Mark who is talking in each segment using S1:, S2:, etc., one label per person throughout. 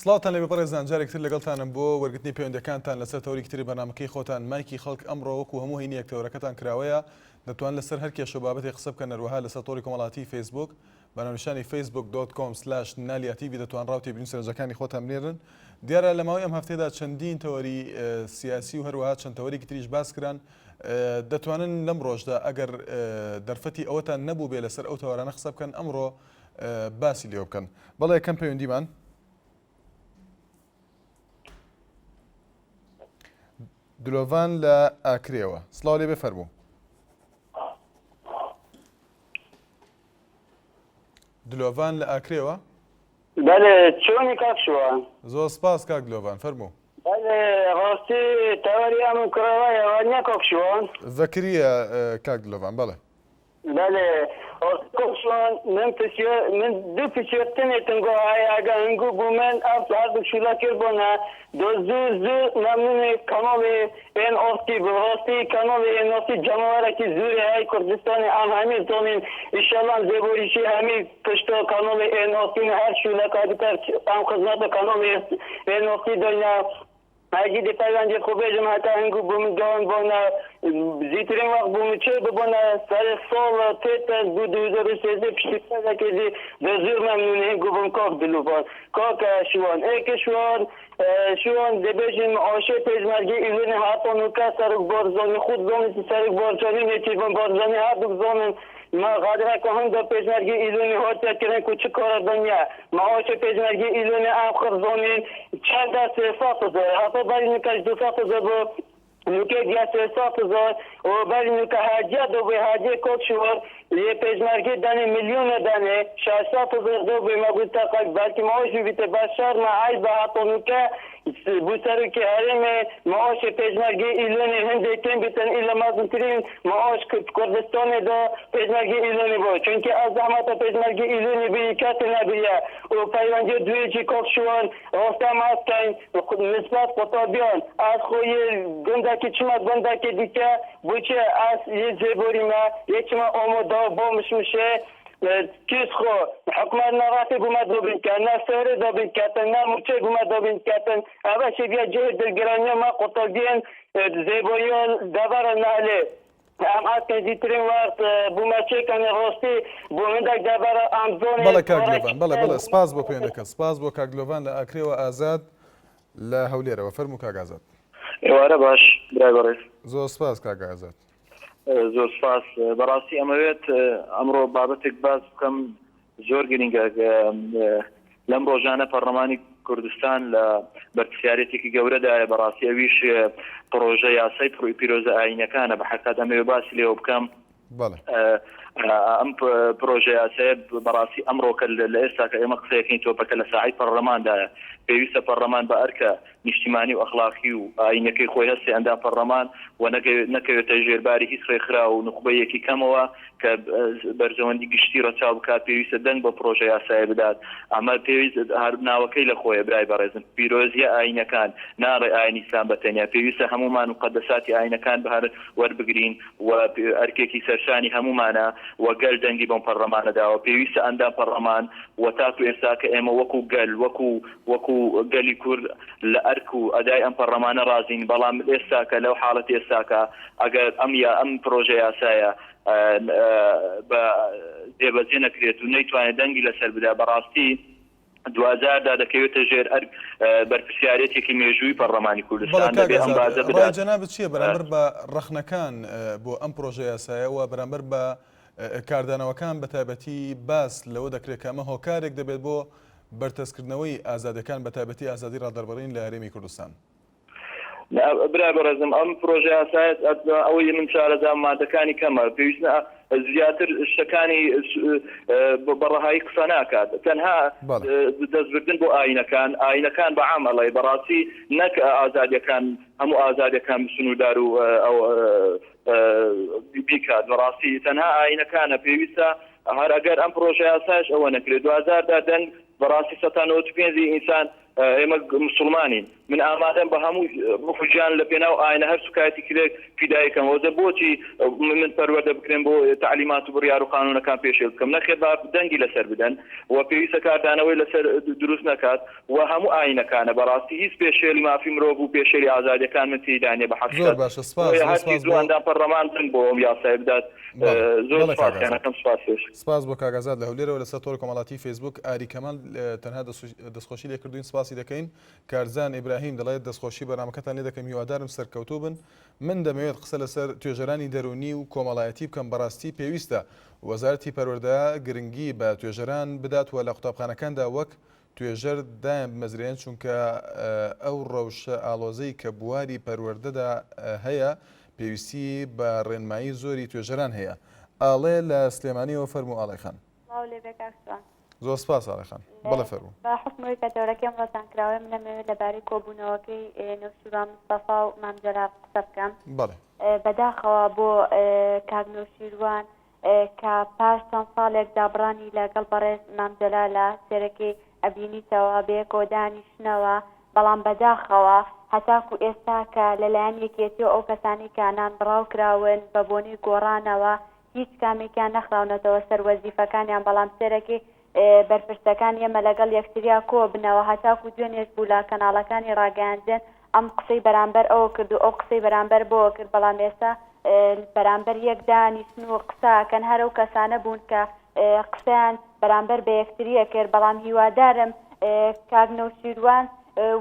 S1: سڵاتان لێ بەڕێزان جارێکتر لەگەڵتانم بۆ وەرگرتنی پەیوەندەکانتان لەسەر تەوریکتری بەنامەکەی خۆتان مایکی خەڵک ئەمڕۆ وەکو هەموو هینی یەکتەوەرەکەتان کراوەیە دەتوان لەسەر هەر کێشە بابەتێک قسە بکەن هەروەها لەسەر تۆڕی کۆمەڵاتی فیسبوک بەناونیشانی facebook.com/نالياتیڤی دەتوان ڕاوتی بنووسن سەرنجەکانی خۆتان بنێرن. دیارە لەماوەی ئەم هەفتەیەدا چەندین تەوەری سیاسی و هەروەها چەند تەوەریکی تریش باس کران. دەتوانن لەم ڕۆژدا ئەگەر دەرفەتی ئەوەتان نەبوو بێ لەسەر ئەو تەوارانە قسە بکەن ئەمڕۆ باسی لێو بکەن. بەڵێ یەکەم پەیوەندیمان دلۆڤان لە ئاکرێەوە. سڵاو لێ بفەرموو. دلۆڤان لە ئاکرێەوە؟
S2: بەڵێ چۆنی کاک شووە؟
S1: زۆر سپاس کاک دلۆڤان فەرموو.
S2: بەڵێ ڕاستی تەوەری ئەم کڕەوەیەوە نییە کاک شووە؟
S1: ڤەکریە کاک دلۆڤان بەڵێ.
S2: بەڵێ ڕاستیشوان من دوو پچێتنێتم گۆ ئاگە هەنگوو بوو من هەردوو شولا کرد بۆنە زوو مەمنونی کەناڵی ئێن ئۆستی بڕاستی کەناڵی ئێن ئۆستی جەماوەرێکی زوری هەیە کوردستانی ئەم هەمی زۆنین ئیشەڵان زێبۆریشی هەمی پشتە کەناڵی ئێن ئۆستین هەر شوولەکە دیکە ئەم خزمەتە کەناڵی ئێن ئۆستی دنیا هاجی دی پەیوەندی خۆ بێژم هەتا هەنگوو بووم گەوان بۆنە زیاترین وەخت بووم چێ ببوونە سەر ساڵ تێتە 2013 پشتیپەکێکی زۆر مەمنون هەنگوو بووم کاک دلۆڤان کاکە شوان ئێکە شوان دەبێژین ئاشێ پێشمەرگی ئیلێنی هاتۆن و کە سەرک بارزانî خود زانستی سەرک بارزانî نێتیڤن بارزانî هەردوو زانن ما غادرەکە هەنگە پێشمەرگی ئیلێنی هاتیەکردن و چ کارە دنیا ما ئاشێ پێشمەرگی ئیلێنی ئەم خڕزانین چەندە 300,000 هەتا بەرینی کەش 200,000 بۆ نوکە گیا 300,000 و بەرینی کە هاجیە دۆبێ هاجیە کۆک شووە یه پێشمەرگی دەنێ میلیۆنە دەنێ 600,000 دۆبێ مەگوت تەقەک بەلکی ماوەشی بیتە بەشار مەعای بە هاتۆنوکە بوسەرکی هەرێمێ ماوەشی پێشمەرگی ئیلێنی هەندێک تێن بیتن ئیلە مەزنترین ماوەش کوردستانێدا پێشمەرگی ئیلێنی بۆ چونکە ئەس زەحمەتە پێشمەرگی ئیلێنی بی کەسە نەبیە و پەیوەندی دوێجی کۆک شووان ڕاستە ماسکەین نسبەت قوتابیان ئەس خۆی گوندێکی چمە گوندێکی دیکە بۆچێ ئەس یه زێبۆریمە یەکمە ئۆمۆدا بۆ مشمشێ کیس خو حکومت نراتی بومد دوبین کردن نه سهره دوبین کردن نه موچه بومد دوبین کردن اول شبیه جه دلگرانی ما قطعدین زیبایان دبر نهله ام از دیترین وقت بومچه کنه راستی بومندک دبر امزون
S1: بله کاگلوان بله سپاس بو پیندکه سپاس بو کاگلوان لآکری و آزاد لهولیره و فرمو کاگ آزاد
S3: ایواره باش برای بارش
S1: زو سپاس کاگ آزاد
S3: زۆر سپاس بەڕاستی ئەمەوێت ئەمڕۆ بابەتێک باس بکەم زۆر گرنگە لەم ڕۆژانە پەرلەمانی کوردستان لە بەرپرسیارەتێکی گەورەدایە بەڕاستی ئەویش پرۆژە یاسای پیرۆزە ئاینەکانە بە حقیقەت ئەمەوێ باسی لێوە بکەم. ئەم پرۆژە یاسایە بەڕاستی ئەمڕۆکە لە ئێستا کە ئێمە قسەیەکەین تۆپەکە لە ساحەی پەرلەماندایە پێویستە پەرلەمان بە ئەرکە نیشتیمانی و ئەخلاقی و ئاینەکەی خۆی هەستی ئەندام پەرلەمان و نەکەوێتە ژێرباری هیچ ڕێکخرا و نخبەیەکی کەمەوە کە بەرزەوەندی گشتی ڕەچاو بکات پێویستە دەنگ بە پرۆژە یاسایە بدات. ئەمە پێویست هەر ناوەکەی لە خۆیە برای بەڕێزم پیرۆزیە ئاینەکان ناڕێ ئاینی ئیسلام بەتەنیا پێویستە هەمومان و قەدەساتی ئاینەکان بەهەر وەربگرین و ئەرکێکی سەرشانی هەمومانە وەگەل دەنگی بۆم پەرلەمانەداوە پێویستە ئەندام پەرلەمان و تاکو ئێستا کە ئێمە وەکو گەل وەکو گەلی کورد لە ئەرک و ئەدای ئەم پەرلەمانە رازین بەڵام ئێستا کە لەو حاڵەت ئێستاکە ئەگەر ئەم پرۆژە یاسایە بە دێبەجێ نەکرێت و نەیتوانێت دەنگی لەسەر بدا بەڕاستی 2000دا دەکەوێتە ژێر بەرپرسیارەتێکی مێژووی پەرلەمانی کوردستان دەبێ ئەم بازە بدات.
S1: ڕای جەنابەت چییە بەرامبەر بە ڕەخنەکان بۆ ئەم پرۆژە یاسایەوە بەرامبەر بە کاردانەوەکان بە تایبەتی باس لەوە دەکرێت کە ئەمە هۆکارێک دەبێت بۆ بەرتەسکردنەوەی ئازادەکان بە تایبەتی ئازادی ڕادەربڕین لە هەرێمی کوردستان؟
S3: برای بەڕێزم ئەم پرۆژە یاسایەت ئەوەی من چارەزان مادەکانی کەمە پێویستە زیاتر شتەکانی بەڕەهایی قسە ناکات تەنها دەستبردن بۆ ئاینەکان بە عامەڵی بەڕاستی نەک ئازادیەکان هەموو ئازادیەکان بسنوودار و بیکات بەڕاستی تەنها ئاینەکانە پێویستە هەر ئەگەر ئەم پرۆژە یاسایش ئەوە نەکرێت 2000دا دەنگ بەڕاستی 95 ئینسان ئێمە مسلمانین من ئامادەم بە هەموو ڕفوجیان لە پێناو ئاینە هەر سوکایەتی کرێک فیدایەکەمەوە بۆچی من پەروەردە بکرێن بۆ تعلیمات و بڕیار و قانونەکان پێشێل بکەم نەخێر با دەنگی لەسەر بدەن و پێویستە کاردانەوەی لەسەر دروست نکات و هەموو ئاینەکانە بەڕاستی هیچ پێشێلی مافی مرۆڤ و پێشێلی ئازادیەکان من تێدانێ بە حەقیقەت جواندا پەرلەمان بن بۆ ئەم یاسای بدات زۆر سپاسیانەکەم
S1: سپاس بۆ کاگازات لە هەولێرەوە لەسەر تۆڕی کۆمەڵاتی فیسبوک ئاری کەمال تەنها دەستخۆشی لێ کردوین سپاسی دەکەین کارزان ئیبراهیم دەڵێت دەستخۆشی بەنامەکەتان لێ دەکەم هیوادارم سەرکەوتوو بن من دەمەوێت قسە لەسەر توێژەرانی دەرونی و کۆمەڵایەتی بکەم بەڕاستی پێویستە وەزارەتی پەروەردە گرنگی بە توێژەران بدات و لە قوتابخانەکاندا وەک توێژەر دایان بمەزرێن چونکە ئەو ڕەوشە ئاڵۆزەی کە بواری پەروەردەدا هەیە پێویستی بە ڕێنمایی زۆری توێژەران هەیە ئاڵێ لە سلێمانیەوە فەرموو ئاڵێ خان زۆر سپاس ئاڵێ خان بەڵێ فەرموو
S4: بە حکمەوەی کە دەورەکەم ڕۆژانکراوەی من لەمەوێت لەبارەی کۆبوونەوەکەی نەوشیروان مستەفا و مام جەلال قسە بکەم
S1: بەڵێ
S4: بەداخەوە بۆ کاک نەوشیروان کە پاش چەند ساڵێک دابڕانی لەگەڵ بەڕێز مام جەلالە سێرەکەی ئەبینیتەوە بێ کۆدانیشتنەوە بەڵام بەداخەوە هەتاکو ئێستا کە لەلایەن یەکێتی ئەو کەسانی کانان بڕاو کراون بە بۆنی گۆڕانەوە هیچ کامێکیان نەخراونەتەوە سەر وەزیفەکانیان بەڵام سێرەکەی بەرپرسەکان ئێمە لەگەڵ یەکتریا کۆ بنەوە هەتاکو دوێنێش بوو لە کەناڵەکانی ڕاگەاندن ئەم قسەی بەرامبەر ئەوە کرد و ئەو قسەی بەرامبەر بۆەوە کرد بەڵام ئێستا بەرامبەر یەک دانیشتن و قساکەن هەر ئەو کەسانە بوون کە قسەیان بەرامبەر بە یەکتریە کرد بەڵام هیوادارم کاک نەوشیروان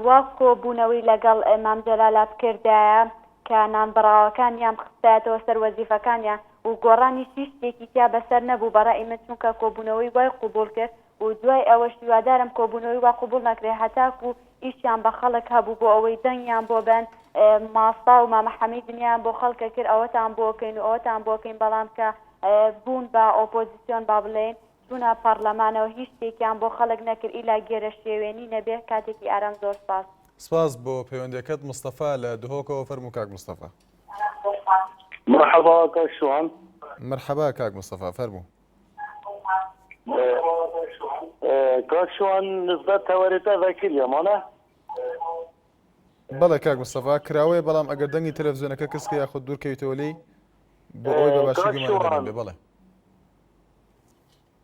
S4: وا کۆبوونەوەی لەگەڵ مام جەلالە بکردایە کە نانبڕاوەکانیان خستایەتەوە سەر وەزیفەکانیان و گۆڕانی شتێکی تیا بەسەر نەبوو بەڕای من چونکە کۆبوونەوەی وای قوبول کرد و دوای ئەوەش هیوادارم کۆبوونەوەی وا قوبول نەکرێ هەتاکو ئیشیان بە خەڵک هەبوو بۆ ئەوەی دەنگیان بۆ بن ماستا و مامەحەمەی دنیایان بۆ خەڵکە کرد ئەوەتان بۆکەین و ئەوەتان بۆکەین بەڵام کە بوون بە ئۆپۆزیسیۆن با بڵێن چوونە پەرلەمانەوە هیچ شتێکیان بۆ خەڵک نەکرد ئیلا گێرە شێوێنی نەبێ کاتێکی ئارام زۆر سپاس
S1: سپاس بۆ پەیوەندیەکەت مستەفا لە دهۆکەوە فەرموو کاک مستەفا
S5: مرحبا كاك شوان
S1: مرحبا کاک مستەفا فەرموو
S5: كاك شوان نسبة توريتا ذاكرية مانا
S1: بەڵێ کاک مستەفا کراوەیە بەڵام ئەگەر دەنگی تەلەڤیزیۆنەکە کەسکە یاخود دوورکەویتەوە لێی بۆ ئەوی بەباشی گومان بێ بەڵێ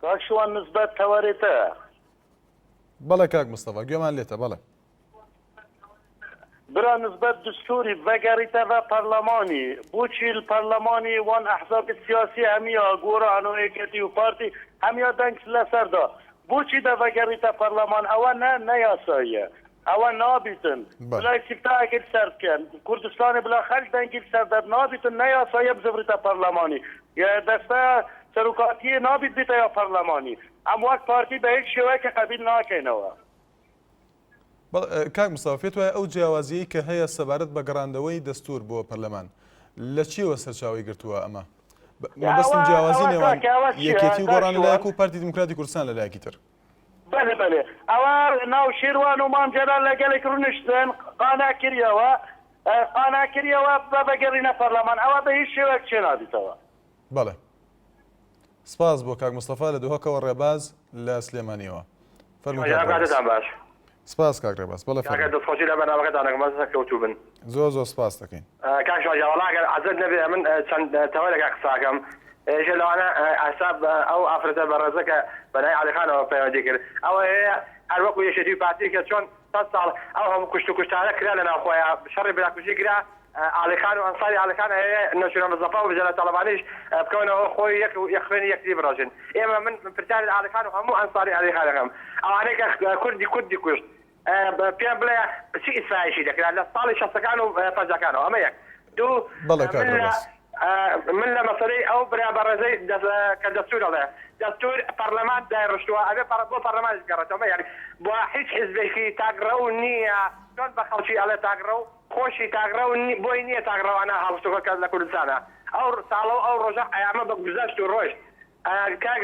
S5: كاك شوان نسبة توريتا
S1: بەڵێ کاک مستەفا گوێمان لێتە بەڵێ
S5: برا نسبة دستوري ذاكريتا ذا برلماني بوشي البرلماني وان أحزاب السياسية همية قوران وإيكتي وبارتي همية دنك لسردا بوشي دا ذاكريتا برلمان أولا نياسايا أولا نابتن بلا استفتاء كل سركن كردستان بلا خلق دنك سرداد نابتن نياسايا بزبريتا برلماني يا دستا سروكاتية نابت بيتا يا برلماني أم وقت بارتي بهيك شوية قبيل ناكينوا
S1: کاک مستەفا پێت وایە ئەو جیاوازیەی کە هەیە سەبارەت بە گەڕاندەوەی دەستور بۆ پەرلەمان لە چیوە سەرچاوی گرتووە ئەمە مەبەستم جیاوازی نێوان یەکێتی و گۆڕان لەلایەک و پارتی دیموکراتی کوردستان لەلایەکی تر
S5: بله بله ئەوە ناو شێروان و مام جەلال لەگەڵێک ڕونشتن قانا کردەوە بەگەڕینە پەرلەمان ئەوە بە هیچ شێوەیەک چێ نابێتەوە
S1: بەڵێ سپاس بۆ کاک مستەفا لە دهۆکەوە ڕێباز لە سلێمانیەوە
S3: فەرموو باش
S1: سپاس کاک ڕێباز بەڵێ
S3: کاکە دەستخۆشی لە بەنامەکەتانەکەمە سەرکەوتوو بن
S1: زۆر سپاس دەکەین
S3: کاک شۆجا وەڵا ئەگەر عەزت نەبێ من چەند تەوە لەگە قساکەم ئێژە لەوانە ئەساب ئەو ئافرەتە بەڕێزەکە بەلای عەلیخانەوە پەیوەندی کرد ئەوە هەیە هەر وەکو یەکێتی پارتی کە چۆن 100 ساڵ ئەو هەموو کوشت و کوشتارە کرا لە ناوخۆیان شەڕی بلاکوژی کرا عەلیخان و ئەنساری عەلیخان هەیە نەوشیروان مستەفا و بژێرە تەڵەبانیش بکەونەوە خۆی یەک خوێنی یەکتری بڕۆژن ئێمە من پرسیاری عەلیخان و هەموو ئەنساری عەلیخانەکەم ئەوانەی کە کوردی کوشت پێم بڵێ چی ئیسرائیشی دەکرا لە ساڵی 60ەکان و 50ەکانەوە ئەمە یەک دوو من لە مەسەلەی ئەو برا بەڕێزەی کە دەستور دەڵێ دەستور پەرلەمان دایڕشتووە ئەبێ بۆ پەرلەمان گەڕێتەوە یعنی بۆ هیچ حیزبێکی تاگڕە و نییە چۆن بە خەڵکی ئەڵێ تاگڕە و خۆشی تاگڕە و بۆی نییە تاگڕەوانە هەڵستوەکە لە کوردستانە ئەو ساڵە و ئەو ڕۆژە ئەیامە بە گوزەشت و ڕۆژ کاک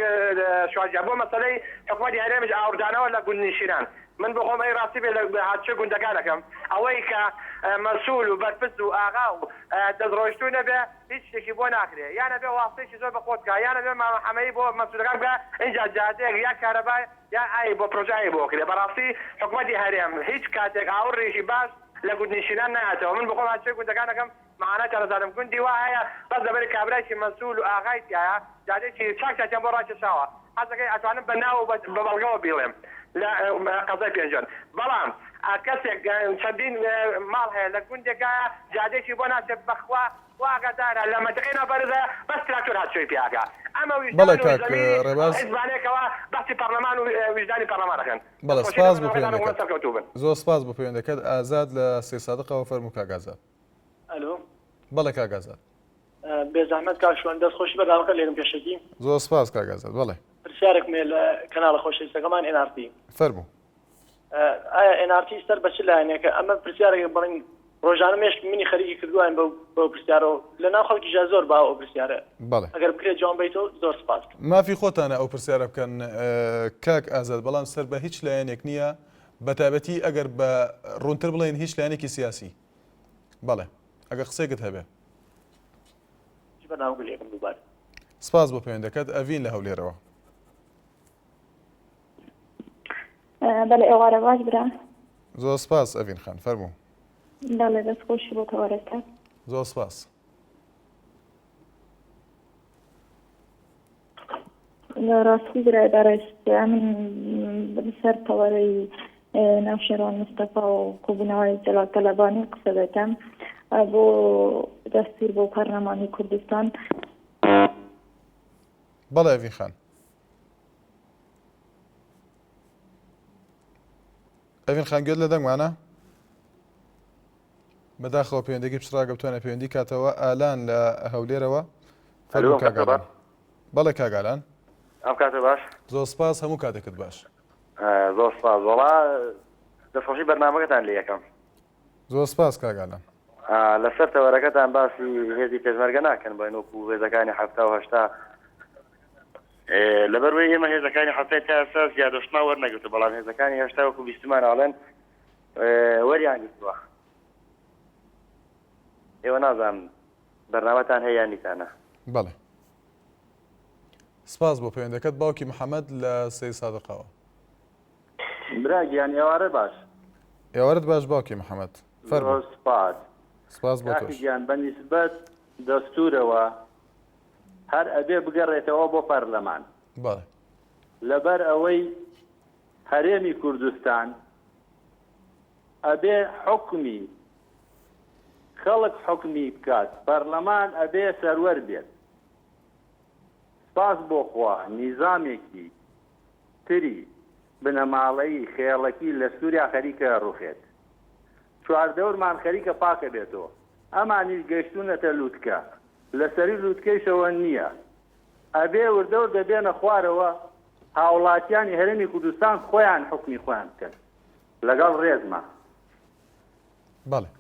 S3: شواجیا بۆ مەسەلەی حکومەتی هەرێمش ئاوردانەوە لە گوندنشینان من بخۆم ئەی ڕاستی بێ لە هاتچە گوندەکانەکەم ئەوەی کە مەسوول و بەرپرس و ئاغا و دەستڕۆیشتوو نەبێ هیچ شتێکی بۆ ناکرێ یانە بێ واستێکی زۆر بە خۆت کە یانە بێ مامەحەمەدی بۆ مەسوولەکان بکە ئینجا جادەیەک یا کارەبای یا ئای بۆ پرۆژەیە بۆ کرێ بەڕاستی حکومەتی هەرێم هیچ کاتێک ئاوڕێژی باش
S6: لە گوندنشینان نایاتەوە من بخۆم هاچێ گوندەکانەکەم معانە کارەزانم گوندی وایە بەس لەبەر کابرایکی مەسئول و ئاغای تایە جادێکی چاکیان بۆ ڕاکێشاوە حەزەکەی ئەتوانم بە ناو بە بەڵگەوە بیڵێم لە قەزای پێنجان بەڵام کەسێک چەندین ماڵ هەیە لە گوندێکایە جادێکی بۆ ناچێت بەخوا واگەدارە لە مەدەقەی نەبەردا بەس تراکتۆر هاتشوی پیاکە ئەمە ویژدانێکەوە بەختی پەرلەمان و ویژدانی پەرلەمانەکەن
S1: بەڵێ سپاس بۆ پەیوەندەکەت زۆر سپاس بۆ پەیوەندەکەت ئازاد لە سێ سادقەوە فەرموو کاک ئازاد.
S7: ئەلۆ
S1: بەڵێ کاک ئازاد.
S7: بێزەحمەت کاک شوان دەستخۆشی بەرداوامەکە لێرم پێشەکی
S1: زۆر سپاس کاک ئازاد. بەڵێ
S7: پرسیارێک مێ لە کەناڵە خۆشەویستەکەمان NRT
S1: فەرموو.
S7: ئایا NRT سەر بە چ لایەنێکە ئەمە پرسیارێک بڵین ڕۆژانە مێشک منی خەریکی کردووان بەو پرسیارەوە لە ناو خەڵکیشا زۆر باوە ئەو پرسیارە ئەگەر بکرێت جوان بیتەوە زۆر سپاس.
S1: مافی خۆتانە ئەو پرسیارە بکەن کاک ئازاد بەڵام سەر بە هیچ لایەنێک نییە بەتابەتی ئەگەر بە ڕوونتر بڵێن هیچ لایەنێکی سیاسی. بەڵێ ئەگەر قسێکت هەبێ. سپاس بۆ پەیوەندەکەت ئەڤین لە هەولێرەوە.
S8: بەڵێ ئێوارە باش برا.
S1: زۆر سپاس ئەڤین خان فەرموو.
S8: بەڵێ دەستخۆشی بۆ تەوەرەکە.
S1: زۆر سپاس.
S8: ڕاستی برای بەڕێستی من سەر تەوەرەی ناوشێڕان مستەفا و کۆبوونەوەی جەلال تەلەبانی قسە دەکەم بۆ دەستور بۆ پەرلەمانی کوردستان.
S1: بەڵێ ئەڤین خان. ئەڤین خان گوێت لە دەنگمانە؟ بەداخەوە پەیوەندێکی پشتڕاگە بتوانێت پەیوەندی کاتەوە ئالان لە هەولێرەوە فەرموو کاگالان. بەڵێ کاگالان.
S9: ئەم کاتە باش.
S1: زۆر سپاس هەموو کاتێکت باش.
S9: زۆر سپاس وەڵا دەستخۆشی بەرنامەکەتان لێ یەکەم.
S1: زۆر سپاس کاگالان.
S9: لەسەر تەوەرەکەتان باسی هێزی پێشمەرگە ناکەن بە وەکو هێزەکانی هەفتا و هەشتا لەبەرەوەی ئێمە هێزەکانی هەفتای تا ئێستا زیادەشما وەرنەگرتو بەڵام هێزەکانی هەشتا وەکو بیستمان ئاڵێن وەریان گرتووە. ئێوە نازانم بەرنامەتان هەیە یان نیتانە.
S1: بەڵێ سپاس بۆ پەیوەندەکەت باوکی محەممەد لە سێ سادقەوە.
S10: برا گیان ئێوارە باش.
S1: ئێوارت باش باوکی محەممەد فەرموو.
S10: سپاس.
S1: سپاس بۆ تۆش.
S10: گیان بە نیسبەت دەستورەوە هەر ئەبێ بگەڕێتەوە بۆ پەرلەمان.
S1: بەڵێ
S10: لەبەر ئەوەی هەرێمی کوردستان ئەبێ حکمی خەڵک حکمی بکات پەرلەمان ئەبێ سەروەر بێت. سپاس بۆ خوا نیزامێکی تری بنەماڵەیی خێڵەکی لە سووریا خەریکە ڕوخێت. چواردەورمان خەریکە پاکە بێتەوە. ئەمانیش گەیشتونەتە لووتکە لەسەری لووتکەیشەوە نییە. ئەبێ وردەور دەبێنە خوارەوە هاوڵاتیانی هەرێمی کوردستان خۆیان حکمی خۆیان بکەن لەگەڵ ڕێزمە.
S1: بەڵێ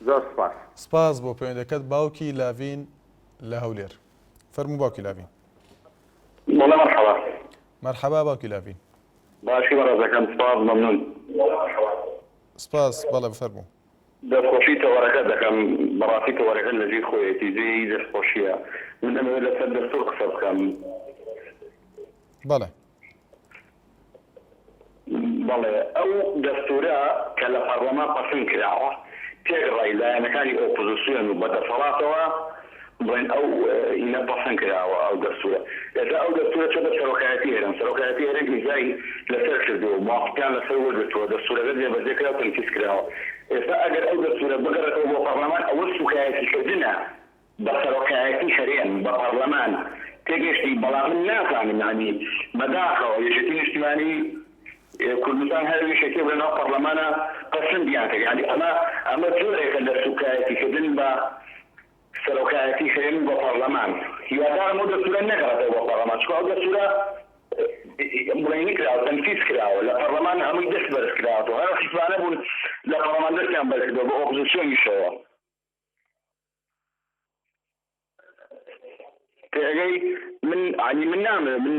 S10: زۆر سپاس.
S1: سپاس بۆ پەیوەندەکەت باوکی لاڤین لە هەولێر. فەرموو باوکی لاڤین.
S3: بەڵێ مەرحەبا.
S1: مەرحەبا باوکی لاڤین.
S3: باشی بەڕێزەکەم سپاس مەمنون.
S1: سپاس بەڵێ بفەرموو.
S3: دەستخۆشی تەوەرەکە دەکەم بەڕاستی تەوەرەکە لەژێر خۆیەتی جێی دەستخۆشیە من ئەمەوێت لەسەر دەستور قسە بکەم.
S1: بەڵێ
S3: بەڵێ ئەو دەستورە کە لە پەرلەمان پەسەند کراوە تێگەڕای لایەنەکانی ئۆپۆزیسیۆن و بەدەسەڵاتەوە بڵێن ئەو ئینە پەسەند کراوە ئەو دەستورە. ئێستا ئەو دەستورە چۆن سەرۆکایەتی هێرن سەرۆکایەتی هێرن ئیمزای لەسەر کردووە موافقیان لەسەر وەرگرتووە دەستورەکە جێبەجێ و تەنفیز کراوە. ئێستا ئەگەر ئەو دەستورە بگەڕێتەوە بۆ پەرلەمان ئەوە سوکایەتیکردنە بە سەرۆکایەتی هەرێم بە پەرلەمان تێگەشتی بەڵام من نازانم یانی بەداخەوە یەکێتی نیشتیمانی کوردستان هەروی شەکێ بڵێنەوە پەرلەمانە پەسەندیان کرد یانی ئەمە جۆرێکە لە سوکایەتیکردن بە سەرۆکایەتی هەرێم بە پەرلەمان هیوادارم ئەو دەستورە نەگەڕێتەوە بۆ پەرلەمان چونکە ئەو دەستورە بڵێنی کراوە تەنفیز کراوە لە پەرلەمان هەمووی دەست بەرز کراوەوە هەر حیزبانە بوون لە پەرلەمان دەستیان بەرز کردەوە بە ئۆپۆزیسیۆنیشەوە. تێگەی من نامێ من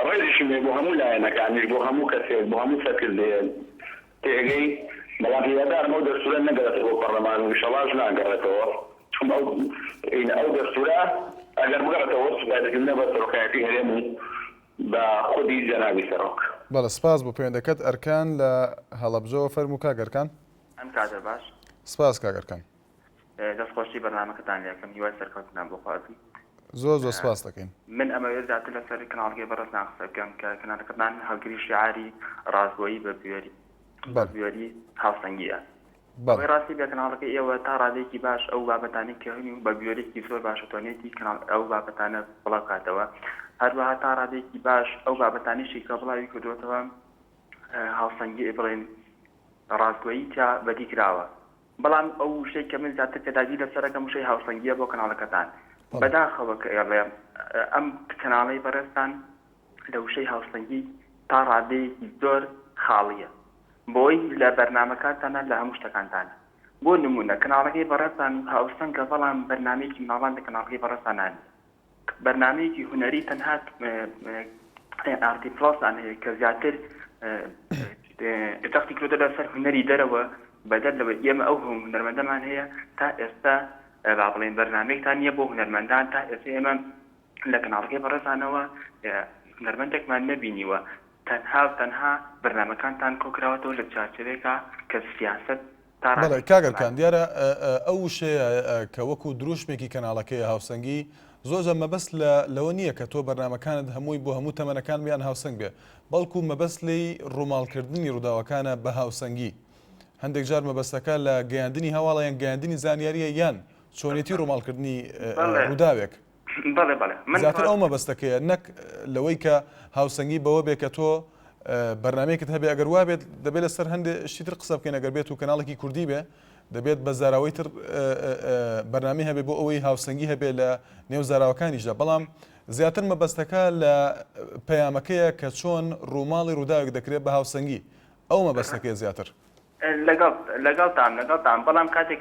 S3: ڕێزیشم بۆ هەموو لایەنەکانیش بۆ هەموو کەسێک بۆ هەموو سەرکردێن تێگەی بەڵام هیوادارم ئەو دەستورە نەگەڕێتەوە بۆ پەرلەمان و ئینشەڵڵا ناگەڕێتەوە چون ئەو دەستورە ئەگەر بگەڕێتەوە سوکایەتیکردنە بە سەرۆکایەتی هەرێم و بە خودی جەنابی سەرۆک.
S1: بەڵێ سپاس بۆ پەیوەندەکەت ئەرکان لە هەڵەبجەوە فەرموو کاگەرکان.
S11: ئەم کاتە باش
S1: سپاس کاگەرکان
S11: دەستخۆشی بەرنامەکەتان لێکم هیوای سەرکەوتنان بۆ خوازی
S1: زۆر سپاس دەکەین
S11: من ئەمەوێت زیاتر لەسەر کەناڵگەی بەڕێز ناقسە بکەم کە کەناڵەکەتان هەڵگری شیعاری ڕازگۆیی بە بوێری هاوسەنگیە بەڵێ ڕاستی بە کەناڵەکەی ئێوە تا ڕادێکی باش ئەو بابەتانی کە هەنی بە بوێرێکی زۆر باشەتوانێتی ئەو بابەتانە بڵاو کاتەوە هەروەها تا ڕادێکی باش ئەو بابەتانیشی کە بڵاوی کردوتەوە هاوسەنگی بڵێن ڕازگۆیی تا بەدی کراوە بەڵام ئەو شتێک کە من زیاتر پێداگی لەسەرەکەم وشەی هاوسەنگیە بۆ کەناڵەکەتان بەداخەوە کە ئێڵێ ئەم کەناڵەی بەڕێستان لە وشەی هاوسەنگی تا ڕادەیەکی زۆر خاڵیە بۆی لە بەرنامەکانتانە لە هەموو شتەکانتانە بۆ نمونە کەناڵەکەی بەڕێستان هاوسەنگە بەڵام بەرنامەیەکی مناڵان لە کەناڵەکەی بەڕێستانان بەرنامەیەکی هونەری تەنها ئارتی پڵاسان هەیە کە زیاتر تەختی کردە لەسەر هونەری دەرەوە بەدەر لەوە ئێمە ئەو هونەرمەندەمان هەیە تا ئێستا با بڵێن بەرنامەیەکتان نییە بۆ هونەرمەندان تا ئێستا ئێمە لە کەناڵەکەی بەڕێزانەوە هونەرمەندێکمان نەبینیوە تەنها بەرنامەکانتان کۆکراوەتەوە لە چارچەوێکە کە سیاست
S1: بەڵێ کاگەرکان دیارە ئەو وشەیە کە وەکو دروشمێکی کەناڵەکەی هاوسەنگی زۆر مەبەست لەوە نییە کە تۆ بەرنامەکانت هەمووی بۆ هەموو تەمەنەکان بیان هاوسەنگ بێ بەڵکو مەبەست لی ڕووماڵکردنی ڕووداوەکانە بە هاوسەنگی هەندێک جار مەبەستەکە لە گەیاندنی هەواڵە یان گەیاندنی زانیاریە یان چۆنێتی ڕووماڵکردنی ڕووداوێک زیاتر ئەو مەبەستەکەیە نەک لەوەی کە هاوسەنگی بەوە بێ کە تۆ بەرنامەیەکت هەبێ ئەگەر وا بێت دەبێت لەسەر هەندێک شتر قسە بکەین ئەگەر بێت و کەناڵێکی کوردی بێ دەبێت بە زاراوەی تر بەرنامەی هەبێ بۆ ئەوەی هاوسەنگی هەبێ لە نێو زاراوەکانیشدا بەڵام زیاتر مەبەستەکە لە پەیامەکەیە کە چۆن ڕووماڵی ڕووداوێک دەکرێت بە هاوسەنگی ئەو مەبەستەکەی زیاتر
S11: لەگەڵتان بەڵام کاتێک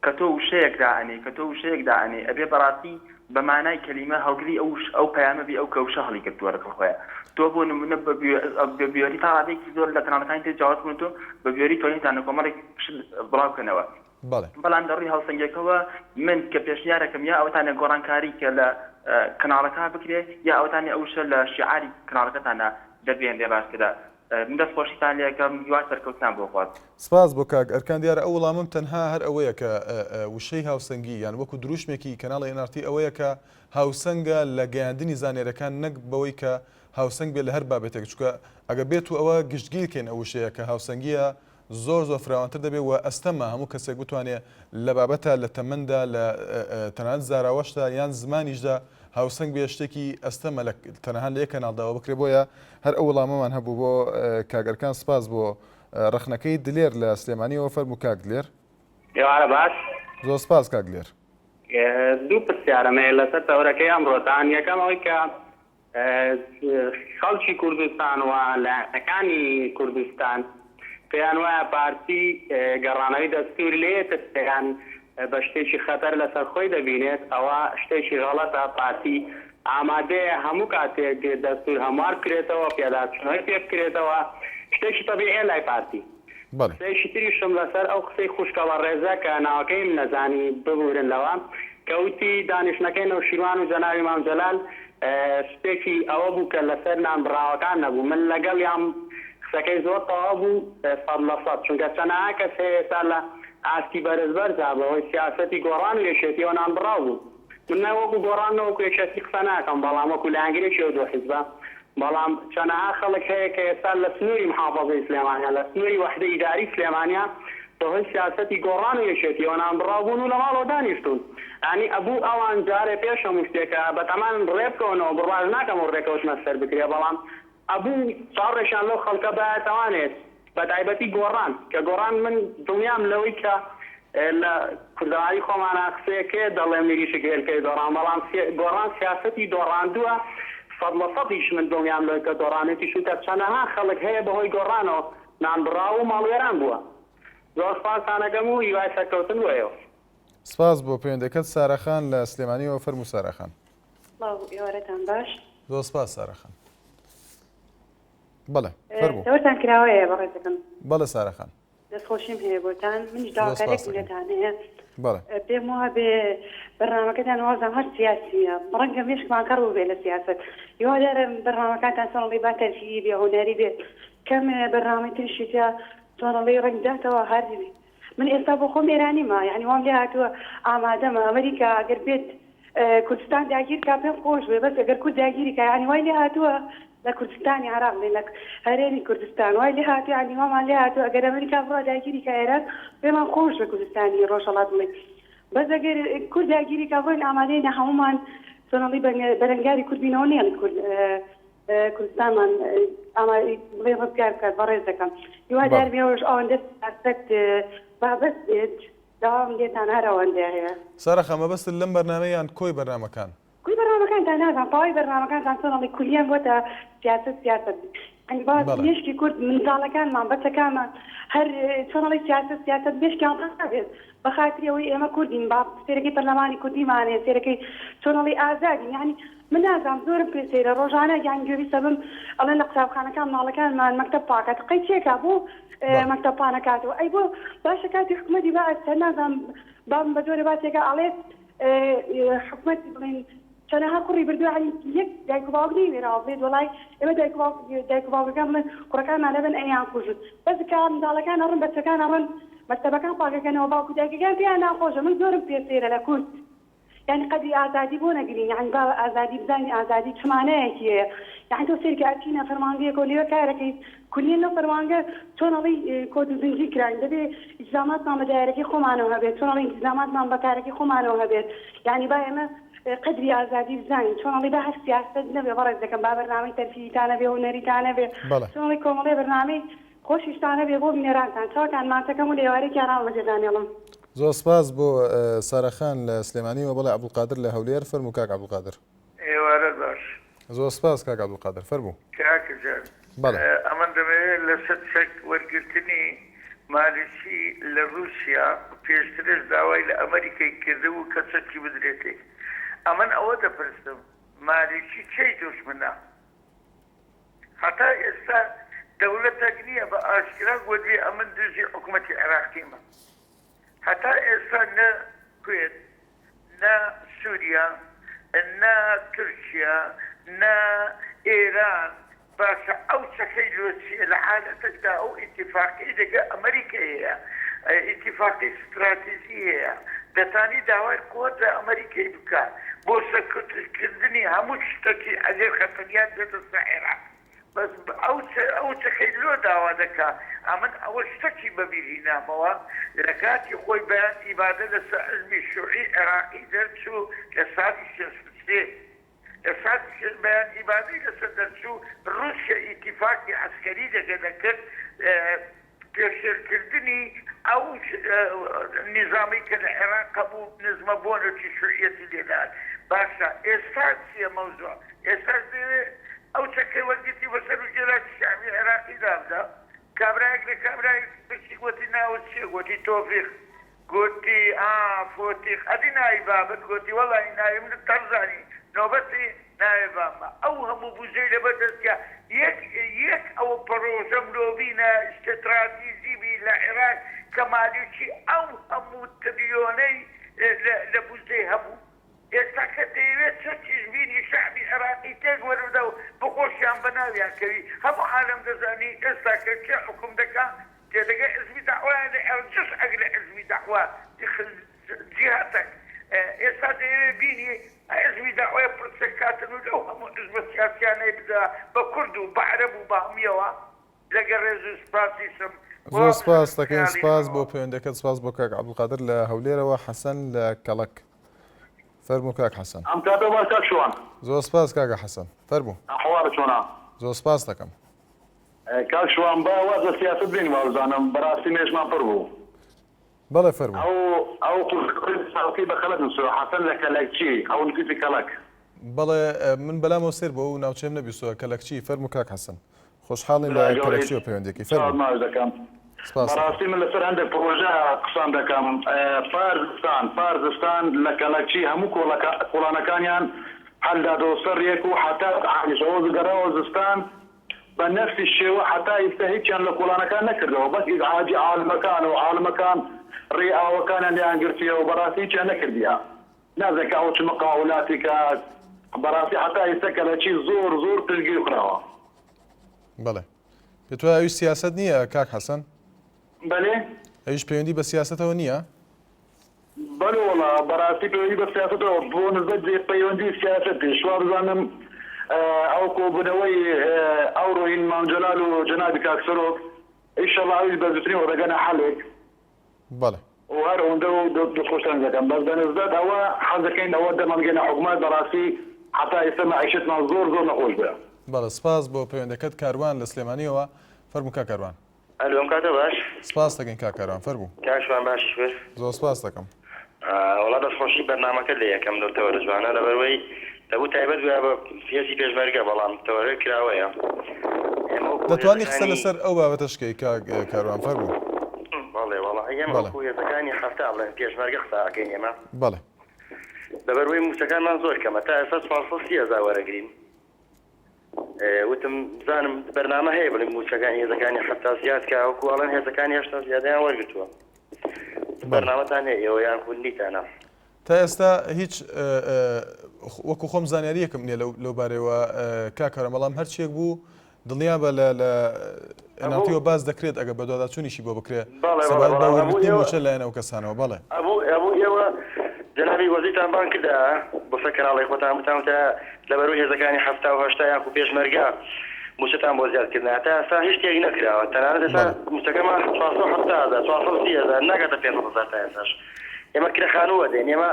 S11: کە تۆ وشەیەکداعنی کە تۆ وشەیەکداعنی ئەبێ بەڕاستی بە مانای کەلیمە هەڵگری ئەو پەیامەبی ئەو کەوشە هەڵی کردووە لەگەڵ خۆیان تۆ بۆ نمونە بە بێری تا ڕادێکی زۆر لە کەناڵەکانی تر جیاواز بوون تۆ بە بێری تۆنیتانە کۆمەڵێک بڵاوکەنەوە بەڵام دەڕووی هاوسەنگیەکەوە من کە پێشنیارەکەم یا ئەوتانە گۆڕانکاری کە لە کەناڵەکە بکرێ یا ئەوتانی ئەوشە لە شیعاری کەناڵەکەتانە دەبێن لێ باشکرا من دەستخۆشیتان لێەکەم هیوای سەرکەوتنان بۆ خوات
S1: سپاس بۆ کاک ئەرکان دیارە ئەو وەڵامم تەنها هەر ئەوەیە کە وشەی هاوسەنگی یان وەکو دروشمێکی کەناڵی NRT ئەوەیە کە هاوسەنگە لە گەیاندنی زانێرەکان نەک بەوەی کە هاوسەنگ بێت لە هەر بابێتێک چکە ئەگە بێت و ئەوە گشتگیرکەین ئەو وشەیە کە هاوسەنگیە زۆر فراوانتر دەبێت و ئەستەمە هەموو کەسێک بتوانێت لە بابەتە لە تەمەندا لە تەنانەت زاراوەشدا یان زمانیشدا هاوسەنگ بێ شتێکی ئەستەمە لە تەنها لە یەک کەناڵداوە بکرێ بۆیە هەر ئەو وەڵامەمان هەبوو بۆ کاگەرکان سپاس بۆ ڕخنەکەی دلێر لە سلێمانیەوە فەرموو کاک دلێر
S12: ئێوارە باش
S1: زۆر سپاس کاک دلێر
S12: دوو پرسیارەمەیە لەسەر تەورەکەی ئەمڕۆتان یەکەم ئەوەی کە خەڵکی کوردستان و لایەنەکانی کوردستان پێیان وایە پارتی گەڕانەوەی دەستوری لێتە پێیان بە شتێکی خەتەر لەسەر خۆی دەبینێت ئەوە شتێکی غەڵەتە پارتی ئامادەیە هەموو کاتێک دەستور هەموار کرێتەوە پێداچنەوەی پێ بکرێتەوە شتێکی تەبیعیە لای پارتی قسەیەکی تریشم لەسەر ئەو قسەی خوشکەوە ڕێزە کە ناوەکەیم نەزانی ببورن لەوە کەوتی دانیشتنەکەی نەوشیروان و جەناوی مام جەلال شتێکی ئەوە بوو کە لەسەر نامبراوەکان نەبوو من لەگەڵ یام قسەکەی زۆر تەواو بوو سەد لە سەد چونکە چەندەها کەس هەیە ئێستا لە ئاستی بەرزبەرزا بەهۆی سیاسەتی گۆڕان و یەکێتیەوە نامبراو بوو من نەوەکو گۆڕان نەوەکو یەکێتی قسە ناکەم بەڵام وەکو لایەنگیرێکی ئەو دوو حیزبە بەڵام چەندەها خەڵک هەیە کە ئێستا لە سنووری محافەزەی سلێمانیا لە سنووری وەحدەی ئیداری سلێمانیا بەهۆی سیاسەتی گۆڕان و یەکێتیەوە نامبراو بوون و لە ماڵەوە دانیشتون یعنی ئەبوو ئەوان جارێ پێش هەموو شتێکە بەتەمان ڕێبکەونەوە بڕواز ناکەم و ڕێکەوتنە سەر بکرێ بەڵام ئەبوو چاڕێشان لەو خەڵکە بایەتەوانێت بە تایبەتی گۆڕان کە گۆڕان من دڵنیام لەوەی کە لە کوردەواری خۆمانە قسەیەکێ دەڵێ میریشک هێلکەی دۆڕان بەڵام گۆڕان سیاسەتی دۆڕاندووە سەد لە سەدیش من دڵنیام لەوەی کە دۆڕانێتی شوتە چەندەها خەڵک هەیە بەهۆی گۆڕانەوە نانبڕاو و ماڵوێران بووە زۆر سپاسانەکەم و هیوای سەرکەوتن بۆیەوە
S1: سپاس بۆ پەیوەندەکەت سارەخان لە سلێمانیەوە فەرموو سارەخان
S13: ئێوارەتان باش
S1: زۆر سپاس سارەخان بەڵێ
S13: دەورتان کراوەیە بەڕێزەکەم
S1: بەڵێ سارەخان
S13: دەستخۆشیم هەیە بۆتان منیش داواکارێک لێتان هەیە
S1: بەڵێ
S13: پێم وایە بێ بەرنامەکەتان وازان هەر سیاسیە ڕەنگە مێشکمان کەڕ بێ لە سیاست هیوادارم بەرنامەکانتان سەڵی با تەرفیعی بێ هونەری بێت کەم بەرنامەی ترشی تیا چۆنەڵی ڕنگداتەوە هەردوی من ئێستا بۆ خۆم ئێرانیمە یعنی وام لێ هاتووە ئامادەمە ئەمریکا ئەگەر بێت کوردستان داگیر کا پێم خۆش بێ بەس ئەگەر کورد داگیری کا ینی وای لێ هاتووە لە کوردستانی عراق لە هەرێمی کوردستان وای لێ هاتووە ینی وامان لێ هاتووە ئەگەر ئەمریکا بڕۆ داگیری کا ئێران پێمان خۆش بە کوردستانی ڕۆژهەڵات بڵێ بەس ئەگەر کورد داگیری کا بڕۆین ئامادەینە هەمومان چۆنەڵی بەرەنگاری کوردبینەوە نیان کوردستانمان بڵێ ڕزگار بکات بەڕێز دەکەم هیوادار بێەوەش ئەوەندە سیاست بابەت بێت داوام لێتان هەر ئەوەندە هەیە
S1: سارەخ ئەمە بەست لەم بەرنامەیان کۆی بەرنامەکان
S13: کوی بەرنامەکانتان نازان پاوای بەرنامەکانتان چۆنەڵی کولیان بۆتە سیاست ئەنی باز مێشکی کورد منداڵەکانمان بەچەکانمان هەر چۆنەڵی سیاست مێشکیان نابێت بە خاتریەوەی ئێمە کوردین با سێرەکەی پەرلەمانی کوردیمانێ سێرەکەی چۆنەڵی ئازادین یعنی من نازام زۆرم پێ سەیرە ڕۆژانە یان گوێبی سەبم ئەڵێن لە قوتابخانەکان ماڵەکانمان مەکتەب پاکات قەی چێکا بۆ مەکتەب پانەکاتەوە ئەی بۆ باشە کاتی حکومەتی باس نازام بابم بە جۆرە باسێکە ئەڵێت حکومەتی بڵێن چەنەها کوڕی بردووە یەک دایک و باوک نەیوێراوە بێت وەڵای ئێمە دایک و باوکەکان بڵێن کوڕەکانمان لەبن ئەیان کوژت بەس کە منداڵەکان ئەڕن بەچەکان ئەڕن مەکتەبەکان پاکەکەنەوە باوک و دایکەکان پێیان ناخۆشە من زۆرم پێ سەیرە لە کورد يعني قد آزادي بونا قلين يعني بابا آزادي بزاني آزادي كمانه هي يعني تو سيرك أتينا فرمانجة كلية كاركي كلية فرمانجة تونالي كود زنجي كراين ده إجزامات ما مداركي خمانه هبيت تونالي إجزامات ما بكاركي خمانه هبيت يعني بايما قدري آزادي بزاني تونالي بحث سياسة نبي برز لكن بابا برنامج ترفيه تانا به ونري تانا به تونالي كومالي برنامج خوشش تانا به بو بنيران تان شو كان ما تكمل ليواري كارام وجداني الله
S1: زۆر سپاس بۆ سارەخان لە سلێمانی و بەڵێ عەبدولقادر لە هەولێر فەرموو کاک عەبدولقادر
S14: ئێوارە باش
S1: زۆر سپاس کاک عەبدولقادر فەرموو
S14: کاکەجان ئەمە دەبێت لە سەد چەک وەرگرتنی مالیشی لە رووسیا پێشترش داوای لە ئەمریکای کرده و کە چەکی بدرێتێ ئەمن ئەوە دەپرسم مالیشی چی دۆشمنە هەتا ئێستا دەوڵەتێک نییە بە ئاشکرا گوێ ئەمن دژی حکوومەتی عێراقیمە حتى إنسان كويت نا سوريا نا تركيا نا إيران بس أو تخيلوسي الحالة تجد أو اتفاقية دقا أمريكا هي اتفاقية استراتيجية دتاني دعوة قوات أمريكا بكا بوسا كردني هموش تكي عزير خطريات دتا العراق بس أو تخيلو دعوة دكا أمن أول شتكي ببيهنا موا لكاتي خوي بيان إبادة لسعزمي الشيوعي عراقي درسو لسادي شنسلسلين لسادي بيان إبادة لسدرسو روسيا اتفاقي عسكري لكذا بيشير كردني أو نظامي كالعراق قبو نظم بونو الشيوعية الهلال باشا إستاذ موضوع إستاذ أو تكي وقتي وصلوا الجلال الشعبي العراقي دابدا كابرايك لكابرايك بشي قوتي ناوت شي قوتي توفيق قوتي فوتيق هذه نايبابت قوتي والله نايب من الترزاني نوبتي نايباما أو هم بوزيلة بدرسيا يك أو بروجم لوبينا استراتيجي بالعراق كماليشي أو هم تبيوني لبوزي همو يستكتيبت ستيز بيني شعبي عراقي تقول ودو بقوشيان بناويان كري هم عالم دزاني استكتش حكم دكا تدقى اسمي دعوة ارجس اقل اسمي دعوة دخل جهتك يستكتيبت بيني اسمي دعوة برسكاتن ولو هم اسم السياسيان يبدا بكردو بعرب وبهميوا لقى ريزو سباسيسم
S1: زۆر سپاس دەکەین سپاس بۆ پەیوەندەکەت سپاس بۆ کاک عەبدولقادر لە هەولێرەوە حەسەن لە کەڵک فەرموو کاک حەسەن
S15: ئەم کاتە باش کاک شوان
S1: زۆر سپاس کاکە حەسەن فەرموو
S15: ئەحوالە چۆنە
S1: زۆر سپاس دەکەم
S15: کاک شوان با وازە سیاست بین وازانم بەڕاستی مێژمان پڕ بوو
S1: بەڵێ فەرموو
S15: ئەو قورسی بە خەلەت نووسووە حەسەن لە کەلەکچی ئەو نووسی کەلەک
S1: بەڵێ من بەلامەوە سێر بۆ و ناوچەم نەبیستووە کەلەکچی فەرموو کاک حەسەن خۆشحاڵین لە کەلەکچیەوە پەیوەندێکی فەرموو
S15: دەکەم بەڕاستی من لەسەر هەندێک پرۆژە قسان دەکەم فارزستان لە کەلەکچی هەموو کۆڵانەکانیان هەلدادەوە سەر ڕێک و حتا عالیشەوە گەڕاوە زستان بە نەفسی شێوە حتا ئێستا هیچیان لە کۆڵانەکان نەکردەوە بەس ئیزعاجی عالمەکان و عالمەکان ڕێ ئاوەکانیان لیان گرتیەوە بەڕاستی هیچیان نەکردیە نازەکە ئەو چ مقاولاتی کە بەڕاستی حتا ئێستا کەلەکچی زۆر پشتگیر کراوە
S1: بەڵێ پێت وایە ئەوی سیاست نییە کاک حەسەن
S15: بەڵێ
S1: ئەویش پەیوەندی بە سیاسەتەوە نییە؟
S15: بەڵێ وڵا بەڕاستی پەیوەندی بە سیاسەتەوە بۆ نسبەت پەیوەندی سیاسەتی شوا بزانم ئەو کۆبوونەوەی ئەو ڕۆین مامجەلال و جەنابی کاکسەرۆف ئینشەڵڵا ئەویش بە زووترین وەرەگەنە حەڵێک
S1: بەڵێ
S15: و هەر ئەوەندە و دڵخۆشتان دەکەم بەس بەنسبەت ئەوە حەز دەکەین ئەوە دەمەڵگەنە حکوومەت بەڕاستی حتا ئێستا مەعیشەتمان زۆر زۆر نەخۆش بێ.
S1: بەڵێ سپاس بۆ پەیوەندەکەت کاروان لە سلێمانیەوە. فەرموو کاکاروان.
S16: ئەلۆ ئەم کاتە باش
S1: سپاس دەکەین کاکاروان فەرموو.
S16: کاکشوان باشیش بێت.
S1: زۆر سپاس دەکەم.
S16: وڵا دەستخۆشی بەرنامەکە لە یەکەم دەوتەوە جوانە لەبەرەوەی دەبوو تایبەت بێ بە فێزی پێشمەرگە بەڵام تەوەرە کراوەیە.
S1: دەتوانی قسە لەسەر ئەو بابەتە شکەی کاروان فەرموو.
S16: بەڵێ وڵا ئێمە وەکو هێزەکانی هەفتا بڵێن پێشمەرگە قسەکەین ئێمە.
S1: بەڵێ.
S16: لەبەرەوەی موسەکانمان زۆر کەمە تا ئێستا 430,000 وەرەگرین. وتم بزانم بەرنامە هەیە بڵێم موسەکانی هێزەکانی هەفتا زیاد کە وەکو ئەڵێن هێزەکانی هەشتا زیادیان وەرگتووە. بەرنامەتان هەیە ئێوە یان کوندیتانە.
S1: تا ئێستا هیچ وەکو خۆم زانیاریەکەم نییە لەو بارەوە کاکەرە بەڵام هەرچێک بوو دڵنیا بە لە ئەناوتیەوە باز دەکرێت ئەگە بە دوواداچوونیشی بۆ بکرێ سەبات بە وەرگرتنی موچە لایەن ئەو کەسانەوە. بەڵێ
S16: ئەبوو ئێوە جەنابی وەزیرتان بان کردا بۆ سەر کەناڵی خۆتان بتانتە لەبەرەوەی هێزەکانی هەفتا و هەشتا یان و پێشمەرگە موچەتان بۆ زیادکردن تا ئێستا هیچ شتێکی نەکراوە تەنانەت ئێستا موچەکەمان 470,000 430,000 ناگاتە 500,000 تا ئێستاش. ئێمە کرێخانووە دێن ئێمە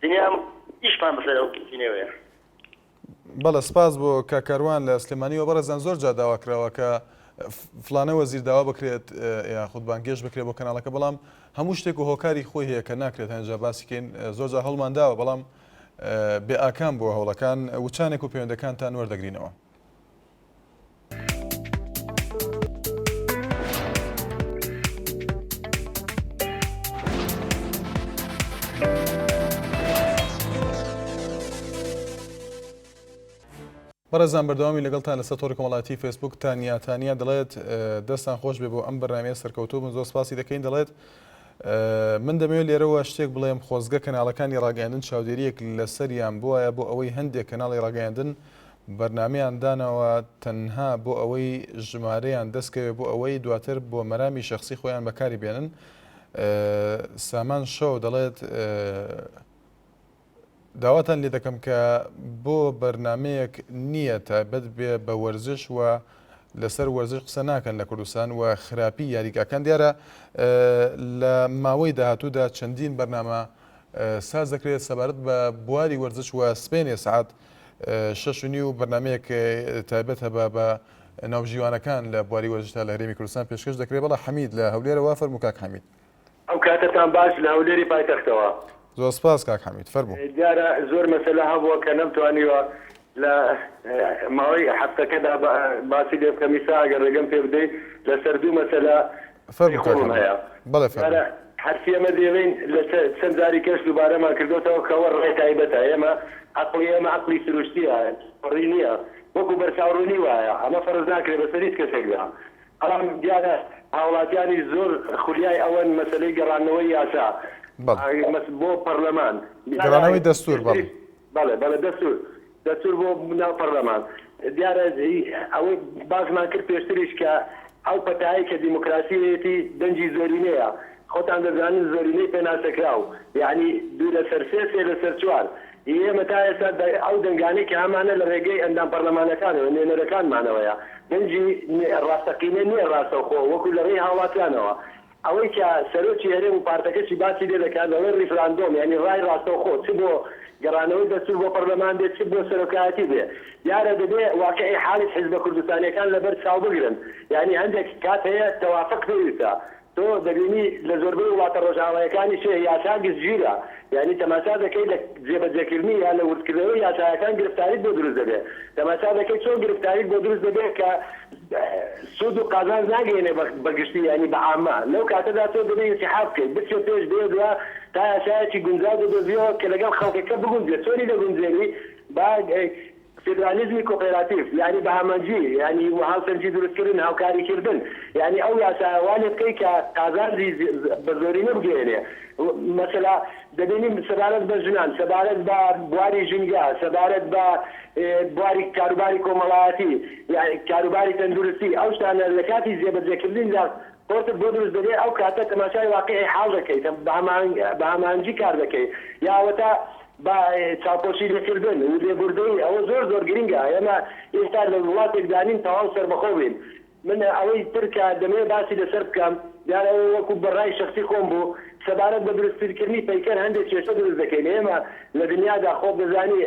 S16: دنیام ئیشمان بەسەر ئەو کردینەوەیە.
S1: بەڵێ سپاس بۆ کاکاروان لە سلێمانیەوە بەڕێزان زۆر جا داوا کراوە کە فلانە وەزیر داوا بکرێت یاخود بانگێژ بکرێت بۆ کەناڵەکە بەڵام هەموو شتێک و هۆکاری خۆی هەیە کە ناکرێت هەنجا باسیکەین زۆر جا هەڵمان داوە بەڵام بێ ئاکام بۆ هەوڵەکان وچانێک و پەیوەندەکانتان وەردەگرینەوە. بەڕێزان بەردەوامی لەگەڵتان لەسەر تۆڕی کۆمەڵایەتی فێسبوک تانیا دەڵێت دەستان خۆش بێ بۆ ئەم بەرنامەیە سەرکەوتوو بن زۆر سپاسی دەکەین دەڵێت من دەمەوێت لێرەوە شتێک بڵێم خۆزگە کەناڵەکانی ڕاگەیاندن چاودێریەک لەسەریان بووایە بۆ ئەوەی هەندێک کەناڵی ڕاگەیاندن بەرنامەیان دانەوە تەنها بۆ ئەوەی ژمارەیان دەستکەوێت بۆ ئەوەی دواتر بۆ مەرامی شەخصی خۆیان بەکاری بێنن. سامان شەو دەڵێت داواتان لێ دەکەم کە بۆ بەرنمەیەک نییە تایبەت بێ بە وەرزش و لەسەر وەرزش قسە ناکەن لە کوردستان و خراپی یاریگاکان دیارە لە ماوەی داهاتوودا چەندین بەرنامە ساز دەکرێت سەبارەت بە بواری وەرزش و سپێنێ سعات 6:30 و بەرنمەیەک تایبەت هەبە بە ناوژیوانەکان لە بواری وەرزشتا لە هەرێمی کوردستان پێشکەش دەکرێت. بەڵام حەمید لە هەولێرەوە فەرموو کاک حەمید.
S15: ئەو کاتتان باش لە هەولێری پایتەختەوە.
S1: زۆر سپاس کاک حەمید فەرموو.
S15: دیارە زۆر مەسەلە هەبووە کە نەمتوانیوە لە ماوەی هەفتەکەدا باسی لێ بکەم ئیسا ئەگەر ڕێگەم پێ بدەیت لەسەر دوو مەسەلە
S1: فەرموو
S15: هەیە.
S1: بەڵێ فەرموو.
S15: هەرچی ئێمە دەیەوێن لە چەند جاری کەس دووبارەمان کردوتەوە کەوە ڕێ تایبەتە ئێمە ئەمە عەقڵی سروشتیە ڕێ نییە وەکو بەرچاوڕوونی وایە ئەمە فەرز ناکرێت بەسەر هیچ کەسێکدا. بەڵام دیارە هاوڵاتیانی زۆر خولیای ئەوەن مەسەلەی گەڕانەوەی یاسا بۆ پەرلەمان
S1: گەڕانەوەی دەستور
S15: بەڵێ دەستور بۆ ناو پەرلەمان دیارە ئەوەی باسمان کرد پێشتریش کە ئەو پەتایی کە دیموکراسیەتی دەنجی زۆرینەیە خۆتان دەزانن زۆرینەی پێناسەکراو یعنی دوو لەسەر سێ لەسەر چوار ئێمە تا ئێستا ئەو دەنگانەی کە هەمانە لە ڕێگەی ئەندام پەرلەمانەکانەوە نوێنەرەکانمانەوەیە دەنجی ڕاستەقینە نییە ڕاستەوخۆ وەکو لە ڕێی هاوڵاتیانەوە ئەوەی کە سەرۆکی هەرێم و پارتەکەشی باسی لێ دەکات لەوەی ریفراندۆم یعنی ڕای ڕاستەوخۆ چ بۆ گەڕانەوەی دەستور بۆ پەرلەمان بێت چ بۆ سەرۆکایەتی بێ دیارە دەبێ واقعی حاڵی حیزبە کوردستانیەکان لەبەر چاو بگرن یعنی هەندێک کات هەیە تەوافق پێویستە تۆ دەبینی لە زۆربەی وڵاتە ڕۆژئاوایەکانی شێ یاسا گزگیرە یعنی تەماشا دەکەی لە جێبەجێکردنی یا لە وردکردنەوەی یاسایەکان گرفتاریت بۆ دروست دەبێت تەماشا دەکەی چۆن گرفتاریت بۆ دروست دەبێت کە سود و قازان ناگەێنێ بەگشتی ینی بە عامە لەو کاتەدا تۆ دەبێت ئینتیحاب بکەیت بچێت پێش بێدوە تا یاسایەکی گونجاو دەدۆزیەوە کە لەگەڵ خەڵکەکە بگونجێت چۆنی دەگونجێنی با فدرالیزمی کۆپێراتیڤ یعنی بە هەمەنجی ینی هاوسەنجی دروستکردن هاوکاریکردن یعنی ئەو یاساوانێ بکەی کە قازانجی بە زۆرینە بگەێنێ مەسەلا دەبینیم سەبارەت بە ژنان سەبارەت بە بواری ژینگە سەبارەت بە بواری کاروباری کۆمەڵایەتی یعنی کاروباری تەندروستی ئەو شتانە لە کاتی جێبەجێکردندا
S17: کۆرتت بۆ دروست دەبێ ئەو کاتە تەماشای واقعی حاڵ دەکەیت بە هەمانجی کار دەکەیت یاوەتا با چاپۆشی لەکردن و لێبوردەی ئەوە زۆر گرنگە ئێمە ئێستا لە وڵاتێک دانین تەواو سەربەخۆ بین من ئەوەی ترکە دەمێ باسی لەسەر بکەم دیارە وەکو بەڕای شخصی خۆم بوو سەبارەت بە دروستکردنی پەیکەر هەندێک کێشە دروست دەکەین ئێمە لە دنیادا خۆ بزانی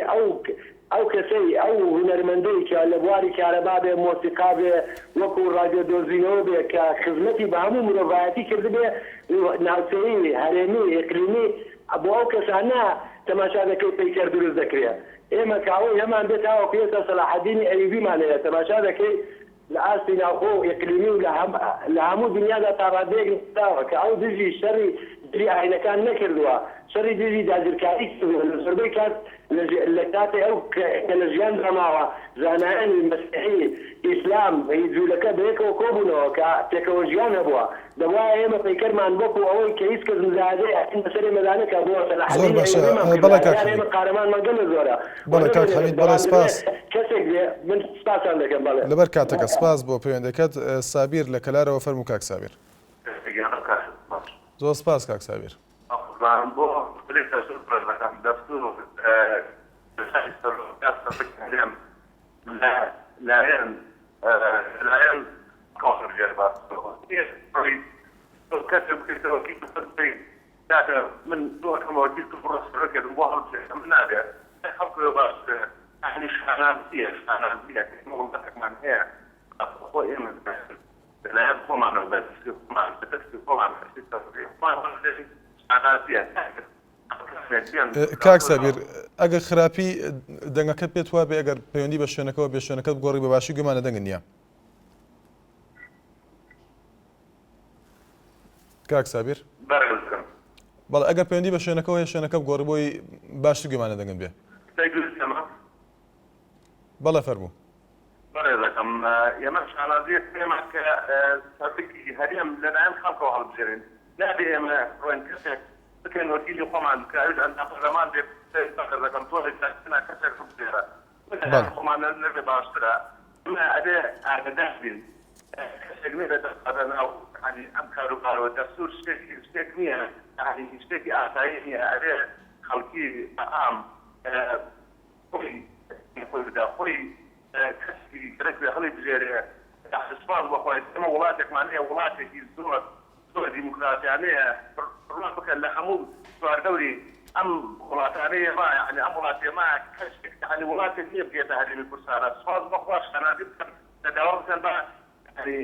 S17: ئەو کەسەی ئەو هونەرمەندەی کە لە بواری کارەبا بێ مۆسیقا بێ وەکو ڕادیۆ دۆزینەوە بێ کە خزمەتی بە هەموو مرۆڤایەتی کردبێ ناوچەیی هەرێمی ئیقلیمی بۆ ئەو کەسانە تەماشا دەکەی پەیکەر دروست دەکرێت ئێمە کاوەی هەمان بێت تاوەکو ئێستا سەلاحەدینی ئەیوبیمانەیە تەماشا دەکەی لە ئاستی ناوخۆ ئیقلیمی و لە هەموو دنیادا تاڕادەیەک داوە کە ئەو دژی شەڕی دری ئاینەکان نەکردووە شەڕی دژی داگیرکاری کردووە لە زۆربەی کات لە کاتێ ئەو کە لە ژیان دەماوە زانایانی مەسیحی ئیسلام جوولەکە بەیەکەوە کۆبوونەوە کە تێکەوە ژیان هەبووە دەوایە ئێمە پەیکەرمان وەکو ئەوەی کە هیچ کەس مزادەی ئەکن بەسەرێ مەدانەکە بۆ سەلاحەدینی قارەمانمان گەلە زۆرە
S1: بەڵێ کاک حەمید بەڵێ سپاس
S17: کەسێک بێ من سپاسان دەکەم بەڵێ
S1: لەبەر کاتەکە سپاس بۆ پەیوەندەکەت سابیر لە کەلارەوە فەرموو کاک سابیر زۆر سپاس کاک سابیر
S18: بۆ دەستور لایەن کۆسر جێرباس کەسێک بکەیتەوە کی داکە من دۆکەمەوەکی ڕۆستڕەکردم بۆ هەڵبژێتم نابێت خەڵکوێ باش ئەهلی شانازیە مۆڵەکەمان هەیە خۆ ئێمە لایەن خۆمانەوە بەدەستی خۆمان بەدەستی خۆمان شانازیە
S1: کاک سابیر ئەگەر خراپی دەنگەکەت پێت وا بێ ئەگەر پەیوەندی بە شوێنەکەەوە بێ شوێنەکەت گۆڕی بە باشی گومانە دەنگ نییە کاک سابیر بەڵێ ئەگەر پەیوەندی بە شوێنەکەەوە هەیە شوێنەکە گۆڕی بۆی باشی گومانە دەنگن بێ بەڵێ فەرموو
S18: بەڕێزەکەم ئێمە شانازیە پێمە کە سەربکی هەرێم لەلایەن خەڵکەوە هەڵبژێرین نابێ ئێمە ڕۆین کەسێک بکەین وەکیلی خۆمان بکەوێت ئەندا پەرلەمان بێ دەکەم تۆ هێچنا کەسێک بژێرە خۆمان نەبێ باشترە ئەمە ئەبێ ئاگدار بین کەسێک نێ دەدەستە ناو ئەم کاروبارەوە دەستور شتێک نییە شتێکی ئاسایی نییە ئەبێ خەڵکی ئام خۆی بدا خۆی کەسی گرەک هەڵی بژێرێ سپاس بەخۆی ئەمە وڵاتێکمان هەیە وڵاتێکی زۆر دیموکراتیانەیە ڕوان بکەن لە هەموو سواردەوری ئەم وڵاتانەیە یعنی ئەم وڵاتێما کەسێک یعنی وڵاتێک نییە بێتە هەرێمی کوردستانە سپاس بەخوا شانازی بکەن لەداوا بکەن بە یعنی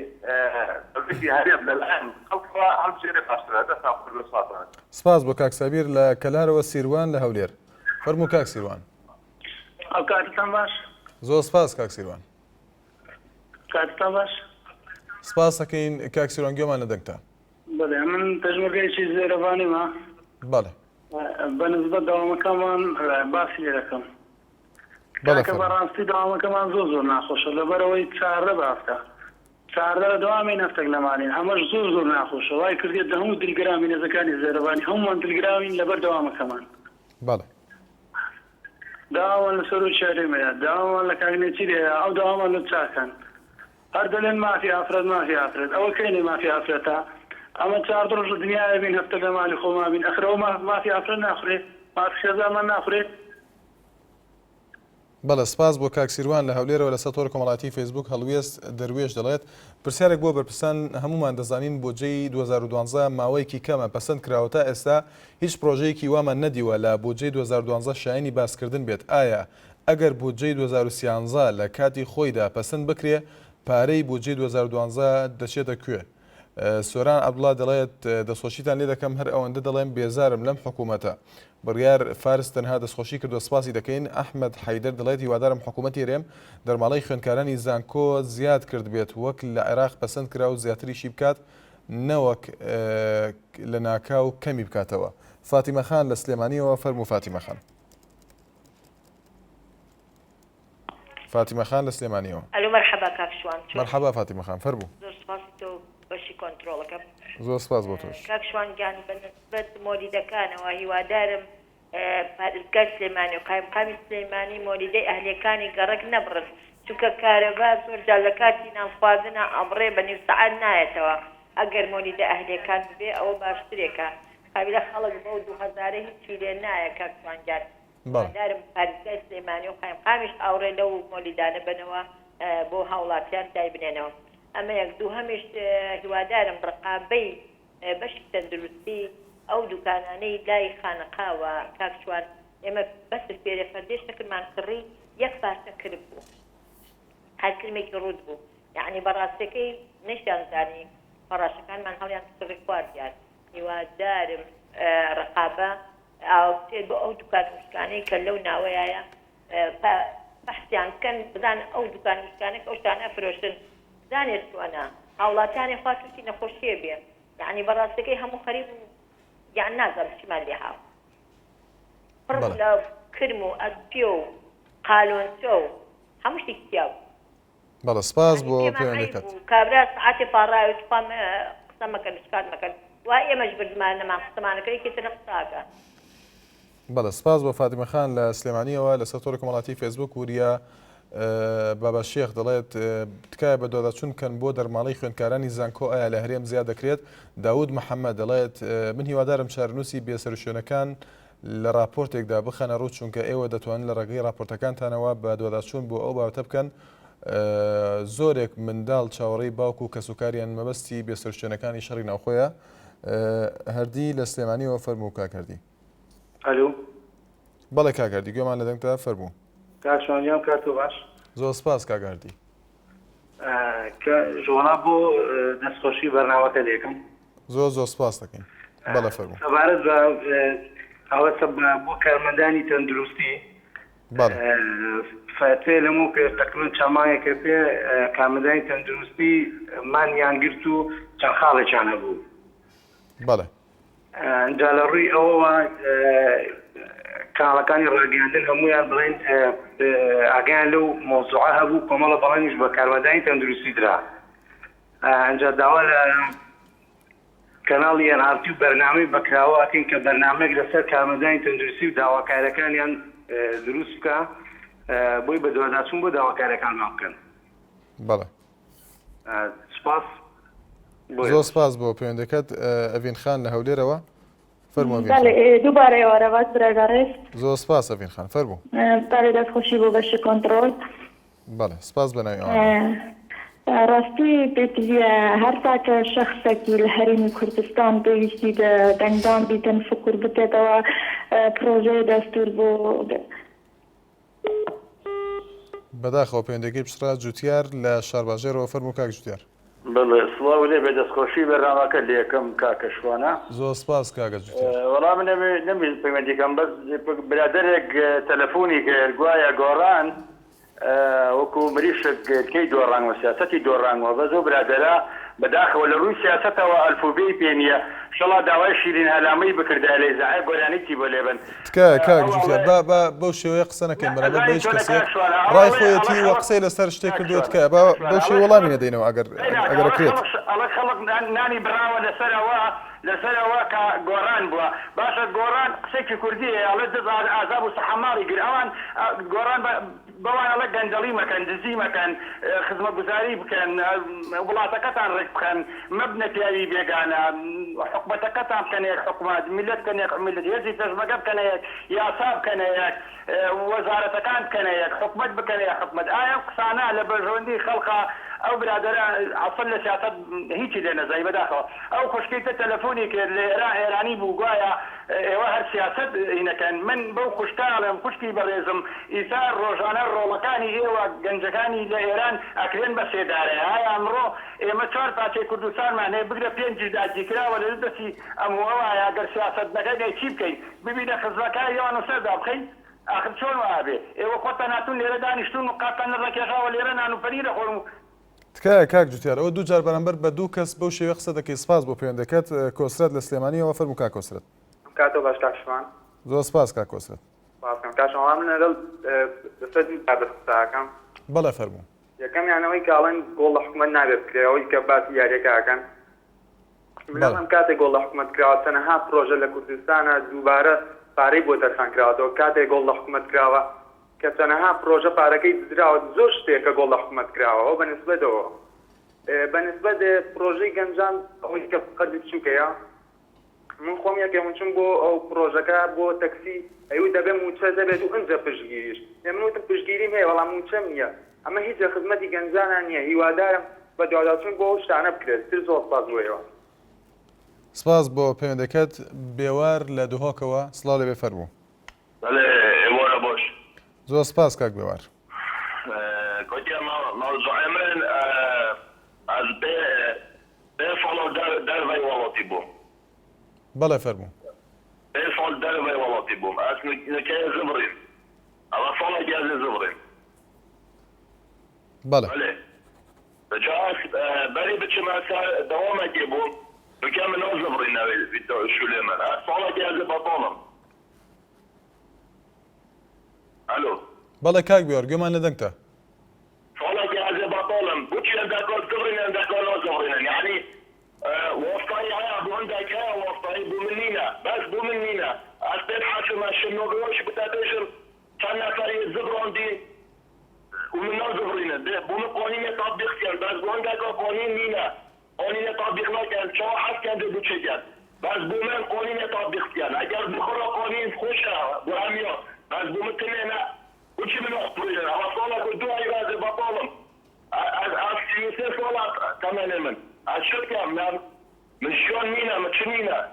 S18: دەوڵەتی هەرێم لەلایەن خەڵکەوە هەڵبژێرێ باشترە دەستا خۆی سپاسان
S1: سپاس بۆ کاک سابیر لە کەلارەوە سیروان لە هەولێر فەرموو کاک سیروان
S19: ئەو کاتتان باش
S1: زۆر سپاس کاک سیروان
S19: کاتتان باش
S1: سپاس دەکەین کاک سیروان گوێمان لە دەنگتە
S19: بەڵێ من تەجمەکەیەکی زێرەبانیمە
S1: بەڵێ
S19: بەنسبەت داوامەکەمان باسی لێ دەکەم کە بەڕاستی داوامەکەمان زۆر ناخۆشە لەبەرەوەی چارە بافتا چاردە لە دوامی نەفتێک لەمانین ئەمەش زۆر ناخۆشە وای کردێت دە هەموو دلگرامی نێزەکانی زێرەبانی هەمووان دلگراوین لەبەر داوامەکەمان
S1: بەڵێ
S19: داوام لەسەر و چارێمەیە داوام لە کاگنێتیرەیە ئەو داوامان لە چاکەن هەر دەڵێن مافی ئافرەت ئەوە کەینێ مافی ئافرەتە ئەمە چار ڕۆژ لە دنیاە بین هەفتە لە مالی خۆما بین ئەخرەوە مافی ئافرەت ناخورێت مافی خێزانمان ناخورێت
S1: بەڵێ سپاس بۆ کاک سیروان لە هەولێرەوە لە سەتۆر کۆمەڵاتی فەیسبوک هەڵوێست دەروێش دەڵێت پرسیارێک بۆ بەرپرسان هەمومان دەزانین بۆ جێی 2012 ماوەیەکی کەمە پەسەند کراوەتە ئێستا هیچ پرۆژەیەکی وامان نەدیوە لە بودجەی 2012 شایانی باسکردن بێت ئایا ئەگەر بودجەی 2013 لە کاتی خۆیدا پەسەند بکرێ پارەی بودجەی 2012 دەچێتە کوێ سۆران عەبدوڵڵا دەڵێت دەستخۆشیتان لێ دەکەم هەر ئەوەندە دەڵێن بێزارم لەم حکوومەتە بڕیار فارس تەنها دەستخۆشی کردو سپاسی دەکەین ئەحمەد حەیدەر دەڵێت هیوادارم حکوومەتی رێم دەرماڵەی خوێندکارانی زانکۆ زیاد کرد بێت وەک لە عێراق پەسەند کرا و زیاتریشی بکات نەوەک لە ناکاو کەمی بکاتەوە فاتیمە خان لە سلێمانیەوە فەرموو فاتیمە خان فاتیمە خان لە سلێمانیەوە
S20: ئەلو مەرحەبا کاکشوان
S1: مەرحەبا فاتیمە خان فەرموو
S20: زۆر سپاس تۆ بەشی کۆنتڕۆڵەکەم
S1: زۆر سپاس بۆ تۆش
S20: کاکشوان گیانی بەنسبەت مۆلیدەکانەوە هیوادارم پارێزگای سلێمانی و قایمقامی سلێمانی مۆلیدەی ئەهلەکانی گەڕک نەبڕن چونکە کارەبا زۆر جا لە کاتی نانخواردنە ئەمڕێ بە نیو سەعات نایەتەوە ئەگەر مۆلیدە ئەهلەکان بێ ئەوە باشترێکە قابلە خەڵک بۆ 2000 هیچی لێ نایە کاکوانجار دارم پارێزگای سلێمانی و قایمقامیش ئاوڕێ لەو مۆلیدانە بنەوە بۆ هاوڵاتیان دای بنێنەوە ئەمە یەک دوو هەمیش هیوادارم ڕقابەی بەشی تەندروستی ئەو دوکانانەی لای خانەقاوە کاکچوان ئێمە بەس فێرە فەردێشتەکەمان کڕی یەک پارچە کرد بوو هەر کلمێکی ڕوود بوو یعنی بەڕاستەکەی نەشانزانی فەڕاشەکانمان هەڵیان کڕی خواردیان هیوادارم ڕقابە ئاوتێ بۆ ئەو دوکان وشکانەی کە لەو ناوەیە بەحسیان بکەن بزان ئەو دوکان وشکانێک ئەو شتانە فرۆشن زانێت چۆنە هاوڵاتیانی خوا تووشی نەخۆشیە بێ یعنی بەڕاستەکەی هەموو خەریب یان نازانم چیمان لێ هاو پڕ لە کرم و ئەسپێ و قالۆنچە و هەموو شتێکی تیاو
S1: بەڵێ سپاس بۆ پەیوەندیکەت
S20: کابرا سعاتێ پاڕاوی توخوام قسە مەکەن شکات مەکەن وای ئێمەش بردمان نەمان قسەمانەکەی کێتە لە قساکە
S1: بەڵێ سپاس بۆ فاتیمە خان لە سلێمانیەوە لەسەر تۆڕی کۆمەڵاتی فێسبوک وریا بابا شێخ دەڵێت تکایە بە دۆداچوون کەن بۆ دەرماڵەی خوێندکارانی زانکۆ ئایا لە هەرێم زیاد دەکرێت داود محەممەد دەڵێت من هیوادارم چارنووسی بێسەرشوێنەکان لە راپۆرتێکدا بخەنە ڕوو چونکە ئێوە دەتوانن لە ڕێگەی راپۆرتەکانتانەوە بە دۆداچوون بۆ ئەو بابەتە بکەن زۆرێک منداڵ چاوەڕێی باوکو و کەسوکاریان مەبەستی بێسەرشوێنەکانی شەڕی ناوخۆیە هەردی لە سلێمانیەوە فەرموو کاکردی
S21: ئەلو
S1: بەڵێ کاگەردی گوێمان لە دەنگدا فەرموو
S21: کاشوانیان کاتۆ باش
S1: زۆر سپاس کاگەردی
S21: ژۆنا بۆ دەستخۆشی بەرناوەکە دێکم
S1: زۆر سپاس دەکەین بەڵێ فەرموو
S21: سەبارەت بە ئەوەسە بۆ کارمەندانی تەندروستی فاتێ لەمە پێ تقریباً چامایەکە پێ کارمەندانی تەندروستی مانیان گرت و چەند خاڵێکیان هەبوو
S1: بەڵێ
S21: اینجا لە ڕووی ئەوەوە کاڵەکانی ڕاگەاندن هەمویان بڵێن ئاگیان لەو مۆزوعە هەبوو کۆمەڵە بەڵێنیش بە کارمەندانی تەندروستی درا اینجا داوا لە کەناڵی NRT و بەرنامەی بەکراوە ئەکەین کە بەرنامەیەک لەسەر کارمەندانی تەندروستی و داواکارەکانیان دروست بکە بۆی بە دوواداچوون بۆ داواکارەکانمان بکەن
S1: بەڵێ
S21: سپاس زۆر
S1: سپاس بۆ پەیوەندەکەت ئەڤین خان لە هەولێرەوە فەرموو
S8: دووبارەوە ڕێوات برادەڕێز
S1: زۆر سپاس ئەڤین خان فەرموو
S8: بەڵێ دەستخۆشی بۆ بەشی کۆنتڕۆل
S1: بەڵێ سپاس بە ناوی
S8: ڕاستی پێویستە هەر تاکە شەخصێکی لە هەرێمی کوردستان پێویستی بە دەنگدان بیتن فکر بکرێتەوە پرۆژەی دەستور بۆ
S1: بەداخەوە پەیوەندەکەی پشترا جوتیار لە شارباژێرەوە فەرموو کاک جوتیار
S22: بڵێ سڵاو لێ بێ دەستخۆشی بەرنامەکە لە یەکەم کاکەشوانە
S1: زۆر سپاس کاکە جوتیار
S22: وەڵام نەبێت پەیوەندیکەم بەس برادەرێک تەلەفۆنی کرد گوایە گۆڕان وەکو مریشک کەی دۆڕانەوە سیاسەتی دۆڕانەوە بە زۆر برادەرە بەداخەوە لە ڕووی سیاسەتەوە ئەلفوبێی پێ نییە شەڵا داوای شیرین هەلامەی بکردا لێ زەعای گۆرانێکی بۆ لێبن
S1: تکایە کاک جوتیار بەو شێوەیە قسە نەکەین بەرامبەر بە هیچ کەسێک ڕای خۆیەتی وە قسەی لەسەر شتێک کردووە تکایە بەو شێوە وەڵامی نەدەینەوە ئەگەر بکرێت
S22: ئەڵە خەڵک نانی براوە لەسەرەوە کە گۆڕان بووە باشە گۆڕان قسێکی کوردیە ئەڵێ دز ئازاب و سەحەماڵی گر ئەوان گۆڕان بەوان ئەڵە گەندەڵی مەکەن دزی مەکەن خزمەتگوزاری بکەن وڵاتەکەتان ڕێک بکەن مەبنە پیاوی بێگانە حکومەتەکەتان بکەنەیەک حکومات میلەت بکەنەیەک میلەت هێزی پێشمەرگە بکەنەیەک یاسا بکەنەیەک وەزارەتەکان بکەنەیەک حکومەت بکەنەیەک حکومەت ئایا قسانە لە بەژەوەندی خەڵقا ئەو برادەرە عەسڵ لە سیاسەت هیچی لێ نەزای بەداخەوە ئەو خوشکەیتە تەلەفۆنی کرد لە ئێرانی بوو گوایە ئێوە هەر سیاسەت هینەکەن من بەو خوشکاڵم خوشکی بەڕێزم ئیسار ڕۆژانە ڕۆڵەکانی ئێوە گەنجەکانی لە ئێران ئەکرێن بە سێدارەیە ئایا ئەمڕۆ ئێمە 4 پارچەی کوردستانمان هەیە بگرە 5 داگیرکراوە لە دەستی ئەمووەوەیە ئەگەر سیاسەت نەکەی چی بکەین ببینە خزمەکانی ئێوە نووسەردا بخەین ئاخر چۆن وابێ ئێوە خۆتان هاتوون لێرە دانیشتون و قاپتان ڕەکێشاوە لێرە نان و پەنیر دەخۆن و
S1: تکایە کاک جوتیار ئەوە دوو جار بەرامبەر بە دوو کەس بەو شێوە قسە دەکەی سپاس بۆ پەیوەندەکەت کۆسرەت لە سلێمانیەوە فەرموو کاک کۆسرەت
S21: کاتۆ باش کاکشمان
S1: زۆر سپاس کاک کۆسرەت
S21: باسکەم کاشەوان من لەگەڵ دەستەتی تاکەم
S1: بەڵێ فەرموو
S21: یەکەمیانەوەی کاڵێن گۆڵ لە حکومەت نابێت بکرێ ئەوەی کە باسی یاریەکەکەن منم کاتێک گۆڵ لە حکومەت کراوە تەنەها پرۆژە لە کوردستانە دووبارە پارەی بۆ دەرخان کراوەتەوە کاتێک گۆڵ لە حکومەت کراوە کە تەنەها پرۆژە پارەکەی دراوە زۆر شتێکە گۆڵ لە حکومەت کراوە ئەو بەنسبەتەوە
S2: بالنسبة لبروجي گەنجان ئەوەی کە قەدی بچووکەیە من خۆم یەکێمم چوم بۆ ئەو پرۆژەکە بۆ تەکسی ئەوی دەبێ موچە دەبێت و ئەنجە پشتگیریش من وتم پشتگیریم هەیە بەڵام موچەم نییە ئەمە هیچ خزمەتی گەنجانان نییە هیوادارم بە دواداچوون بۆ شتانە بکرێت تر زۆر سپاس بۆیەوە
S1: سپاس بۆ پەیوەندەکەت بێوار لە دوهۆکەوە سڵاو لێ بێ فەرموو
S4: ئێوارە بۆش
S1: زۆر سپاس کاک بێوار
S4: گوتیا مەوزوعی من از بێ فەڵۆ دەرڤەی وەڵاتی بووم
S1: بەڵێ فەرموو
S4: بێ فەڵ دەرڤەی وەڵاتی بووم ئەس نکەیە زبڕین ئەوە فەڵێکی ئەزێ زبڕین
S1: بەڵێ
S4: بەجاس بەری بچمە سەر دەوامێکی بووم بکە من ئەو زبڕینەوەی شولێ من ئەس فەڵێکی ئەزێ بەتۆڵم ئەلۆ
S1: بەڵێ کاک بێوار گوێمان لەدەنگتە
S4: فڵێکی ئەزێ بەتۆڵم بچی ئەندەکۆ زبڕینە ئەندەکۆ نۆ زبڕینن یعنی وەفتایی هەیە بۆ هەندێک هەیە وەفتایی بوو من نینە بەس بوو من نینە ئەس پێت حەسمە شنۆگەوەش بتەبێژم چەند نەفەری زبڕۆندی ومن نازبرينا بوم قوانين تطبيق كان بس بوم ده قوانين مينا قوانين تطبيق ما كان شو حد كان ده بتشجع بس بوم قوانين تطبيق كان اگر بخورا قوانين خوشة برامية بس بوم تنينا وش من أخبرنا على صلاة قدوا أي غاز بطالم السياسة صلاة كمان من الشركة من شون مينا متشنينا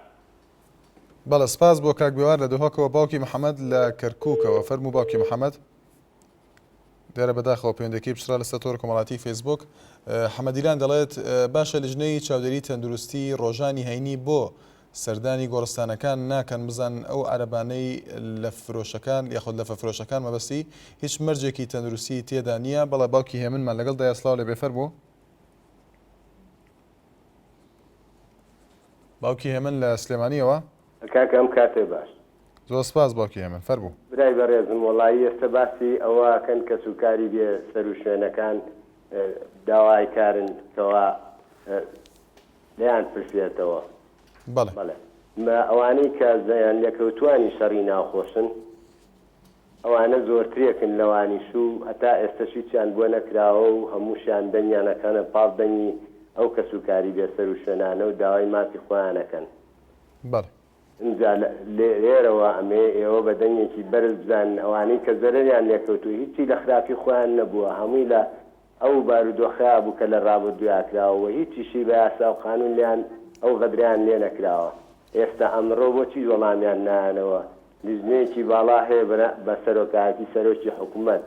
S1: بەڵێ سپاس بۆ کاک بێوار لە دوهۆکەوە باوکی محەممەد لە کەرکووکەوە فەرموو باوکی محەممەد دیارە بەداخەوە پەیوەندەکەی بچرا لەسەر تۆڕ کۆمەڵاتی فەیسبوک حەمەدیلان دەڵێت باشە لژنەی چاودێری تەندروستی ڕۆژانی هەینی بۆ سەردانی گۆڕستانەکان ناکەن بزان ئەو عەرەبانەی لە فرۆشەکان یاخود لە فەفرۆشەکان مەبەستی هیچ مەرجێکی تەندروستی تێدا نییە بەڵێ باوکی هێمنمان لەگەڵ دایە سڵاو لێ بێ فەرموو باوکی هێمن لە سلێمانیەوە
S23: کاکەم کاتێ باش
S1: زۆر سپاس باوکی هێمن فەرموو
S23: برای بەڕێزم وەڵایی ئێستا باسی ئەوەکەن کە سوکاری بێ سەر و شوێنەکان داوای کارن کەوا لێیان پرسێتەوە
S1: بەڵێ
S23: ئەوانەی کە زەیان لەکەوتوانی شەڕی ناوخۆشن ئەوانە زۆرترێکن لەوانیش و هەتا ئێستاشی چیان بۆ نەکراوە و هەمووشیان دەنگیانەکەنە پاڵدەنگی ئەو کە سوکاری بێ سەر و شوێنانە و داوای مافی خۆیانەکەن اینجا لێرەوە ئەمێ ئێوە بە دەنگێکی بەرز بزان ئەوانەی کە زەرەریان لێکەوتو هیچی لە خراپی خۆیان نەبووە هەمووی لە ئەو بارودۆخەیە بوو کە لە ڕابردویاکراوە هیچیشی بە یاسا و قانون لیان ئەو غەدریان لێ نەکراوە ئێستا ئەمڕۆ بۆچی وەڵامیان نایانەوە لیژنەیەکی باڵا هەیە بە سەرۆکایەتی سەرۆکی حکوومەت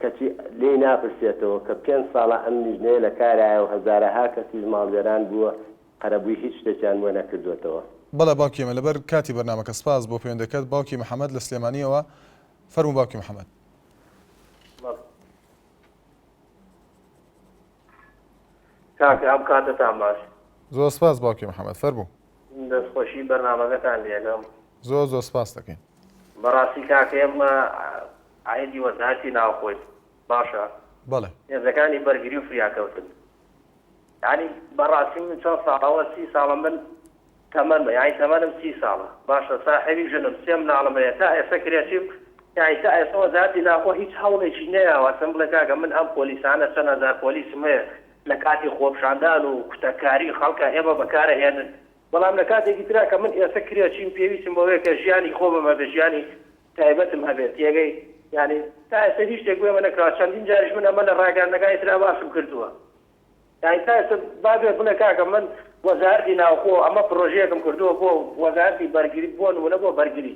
S23: کەچی لێی ناپرسێتەوە کە 5 ساڵە ئەم لیژنەیە لە کارایە و هەزارەها کەسی ماڵوێران بووە قەرەبووی هیچ شتێکیان بۆ نەکردوێتەوە
S1: بەڵێ باوکیمە لەبەر کاتی بەرنامەکە سپاس بۆ پەیوەندەکەت باوکی محەممەد لە سلێمانیەوە فەرموو باوکی محەممەد
S2: کاکە ئەم کاتتان باش
S1: زۆر سپاس باوکی محەممەد فەرموو
S2: دەستخۆشی بەرنامەکەتان لێگەم
S1: زۆر سپاس دەکەین
S2: بەڕاستی کاکە ئێمە عایدی وەزارەتی ناوخۆی باشە
S1: بەڵێ
S2: هێزەکانی بەرگری و فریاکەوتن یعنی بەڕاستی من چەند ساڵەوە 30 ساڵە من تەمەنمە یعنی تەمەنم 30 ساڵە باشە ساحێبی ژنم 3 منداڵمەیە تا ئێستا کرێتیم یعنی تا ئێستا وەزارەتی ناوخۆ هیچ هەوڵێکی نەیەوە ئەسم بڵێ کاکە من ئەم پۆلیسانە چەند هەزار پۆلیسم هەیە لە کاتی خۆپشاندان و کوتەکاری خەڵکە ئێمە بەکارەهێنن بەڵام لە کاتێکی ترا کە من ئێستا کرێچیم پێویستم بەوەیە کە ژیانی خۆمە بە ژیانی تایبەتم هەبێت یەگەی یعنی تا ئێستا هیچ شتێک گوێمە نەکراوە چەندین جاریش من ئەمە لە ڕاگەاندنەکانی ترا باسم کردووە یعنی تا ئێستا بابێت بڵێ کاکە من وەزارەتی ناوخۆ ئەمە پرۆژەیەکم کردووە بۆ وەزارەتی بەرگری بۆ نمونە بۆ بەرگری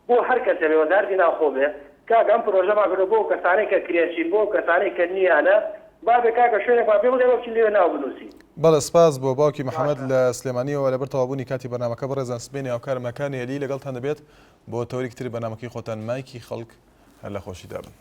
S2: بۆ هەر کەسێ بێ وەزارەتی ناوخۆ بێ کاکە ئەم پرۆژەمان کردووە بۆ کەسانەی کە کرێچین بۆ کەسانەی کە نییانە بابێ کاکە شوێنێک پێ بڵێ وەکی لێوە ناو بنووسی
S1: بەڵێ سپاس بۆ باوکی محەممەد لە سلێمانیەوە لەبەر تەوابوونی کاتی بەرنامەکە بەڕێزان سبێنی هاوکارمەکانی هێلی لەگەڵتان دەبێت بۆ تەوەریەکی تری بەرنامەکەی خۆتان مایکی خەڵک هەر لە خۆشیدا بن.